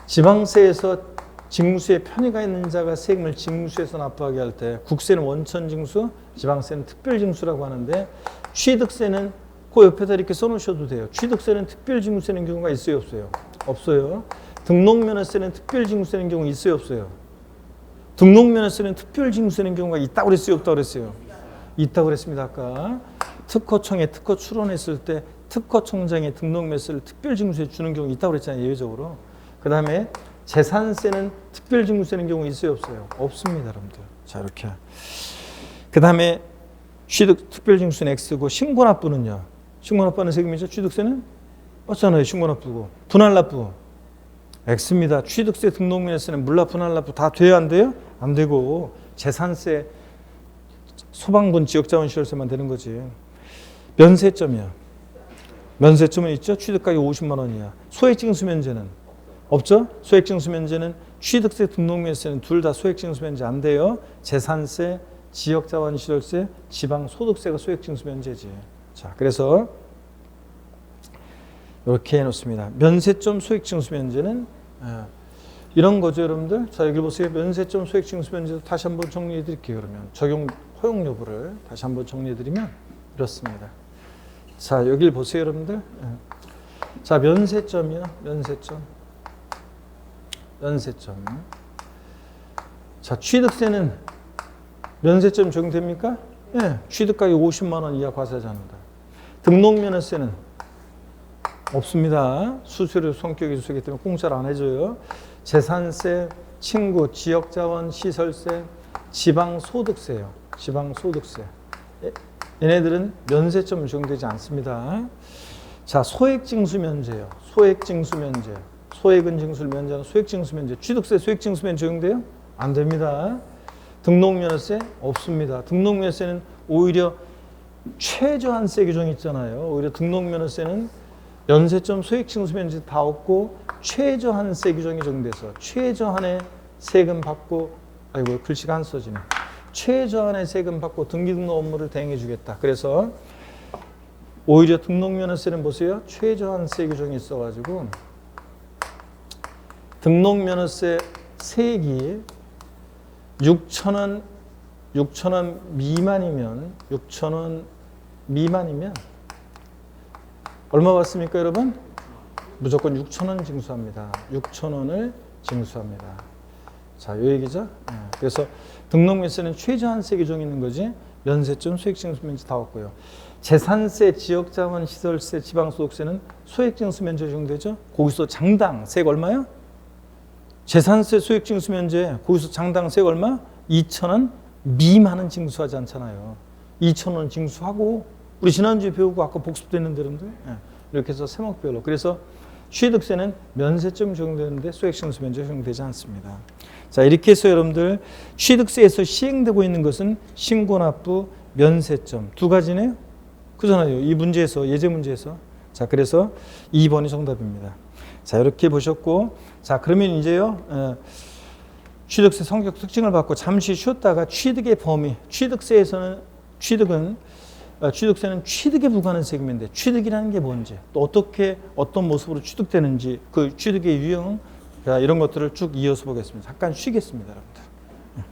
지방세에서 징수에 편의가 있는 자가 세금을 징수해서 납부하게 할 때 국세는 원천징수, 지방세는 특별징수라고 하는데 취득세는 그 옆에다 이렇게 써놓으셔도 돼요. 취득세는 특별징수되는 경우가 있어요, 없어요? 없어요. 등록면허세는 특별징수되는 경우 있어요, 없어요? 등록면허세는 특별징수되는 경우가 있다고 그랬어요, 없다고 그랬어요? 있다고 그랬습니다, 아까. 특허청에 특허 출원했을 때 특허청장에 등록면허세를 특별징수해 주는 경우 있다고 그랬잖아요, 예외적으로. 그 다음에 재산세는 특별징수되는 경우 있어요, 없어요? 없습니다, 여러분들. 자, 이렇게. 그 다음에 취득 특별징수는 X고 신고납부는요. 신고납부하는 세금이죠. 취득세는 맞잖아요, 신고납부고. 분할납부 X입니다. 취득세, 등록면허세는 물납, 분할납부 다 돼야 안 돼요? 안 되고 재산세, 소방군, 지역자원시설세만 되는 거지. 면세점이요. 면세점은 있죠. 취득가격 50만 원이야. 소액징수면제는 없죠? 소액징수면제는 취득세, 등록면세는 둘 다 소액징수면제 안 돼요. 재산세, 지역자원시설세, 지방소득세가 소액징수면제지. 자, 그래서 이렇게 해놓습니다. 면세점 소액징수면제는 이런 거죠, 여러분들. 자, 여기 보세요. 면세점 소액징수면제도 다시 한번 정리해 드릴게요. 그러면 적용 허용 여부를 다시 한번 정리해 드리면 이렇습니다. 자, 여기를 보세요, 여러분들. 자, 면세점이요. 면세점. 자, 취득세는 면세점 적용됩니까? 예. 취득가격 50만 원 이하 과세하지 않는다. 등록면허세는 없습니다. 수수료 성격이 수수기 때문에 공짜로 안 해줘요. 재산세, 친구, 지역자원, 시설세, 지방소득세요. 지방소득세. 얘네들은 면세점 적용되지 않습니다. 자, 소액징수면제요. 소액징수면제. 소액은 징수를 면제하는 소액징수면제. 취득세 소액징수면제 적용돼요? 안 됩니다. 등록면허세 없습니다. 등록면허세는 오히려 최저한세 규정이 있잖아요. 오히려 등록면허세는 면세점 소액징수면제 다 없고 최저한세 규정이 적용돼서 최저한의 세금 받고, 아이고 글씨가 안 써지네. 최저한의 세금 받고 등기등록 업무를 대행해 주겠다. 그래서 오히려 등록면허세는 보세요. 최저한세 규정이 있어가지고 등록면허세 세액이 6,000원 미만이면 6,000원 미만이면 얼마 받습니까, 여러분? 무조건 6,000원 징수합니다. 6,000원을 징수합니다. 자, 요 얘기죠. 그래서 등록면세는 최저한세 규정이 있는 거지. 면세점, 소액징수면제 다 없고요. 재산세, 지역자원, 시설세, 지방소득세는 소액징수면제 적용되죠. 거기서 장당 세액 얼마요? 재산세, 소액징수면제 거기서 장당 세액 얼마? 2,000원 미만은 징수하지 않잖아요. 2,000원 징수하고 우리 지난주에 배우고 아까 복습됐는데 여러분들 이렇게 해서 세목별로. 그래서 취득세는 면세점 적용되는데 소액징수면제 적용되지 않습니다. 자, 이렇게 해서 여러분들 취득세에서 시행되고 있는 것은 신고납부, 면세점 두 가지네요. 그잖아요. 이 문제에서, 예제 문제에서. 자, 그래서 2번이 정답입니다. 자, 이렇게 보셨고, 자, 그러면 이제요, 취득세 성격 특징을 받고 잠시 쉬었다가 취득의 범위, 취득세는 취득에 불과한 세금인데 취득이라는 게 뭔지, 또 어떻게 어떤 모습으로 취득되는지, 그 취득의 유형, 이런 것들을 쭉 이어서 보겠습니다. 잠깐 쉬겠습니다, 여러분들.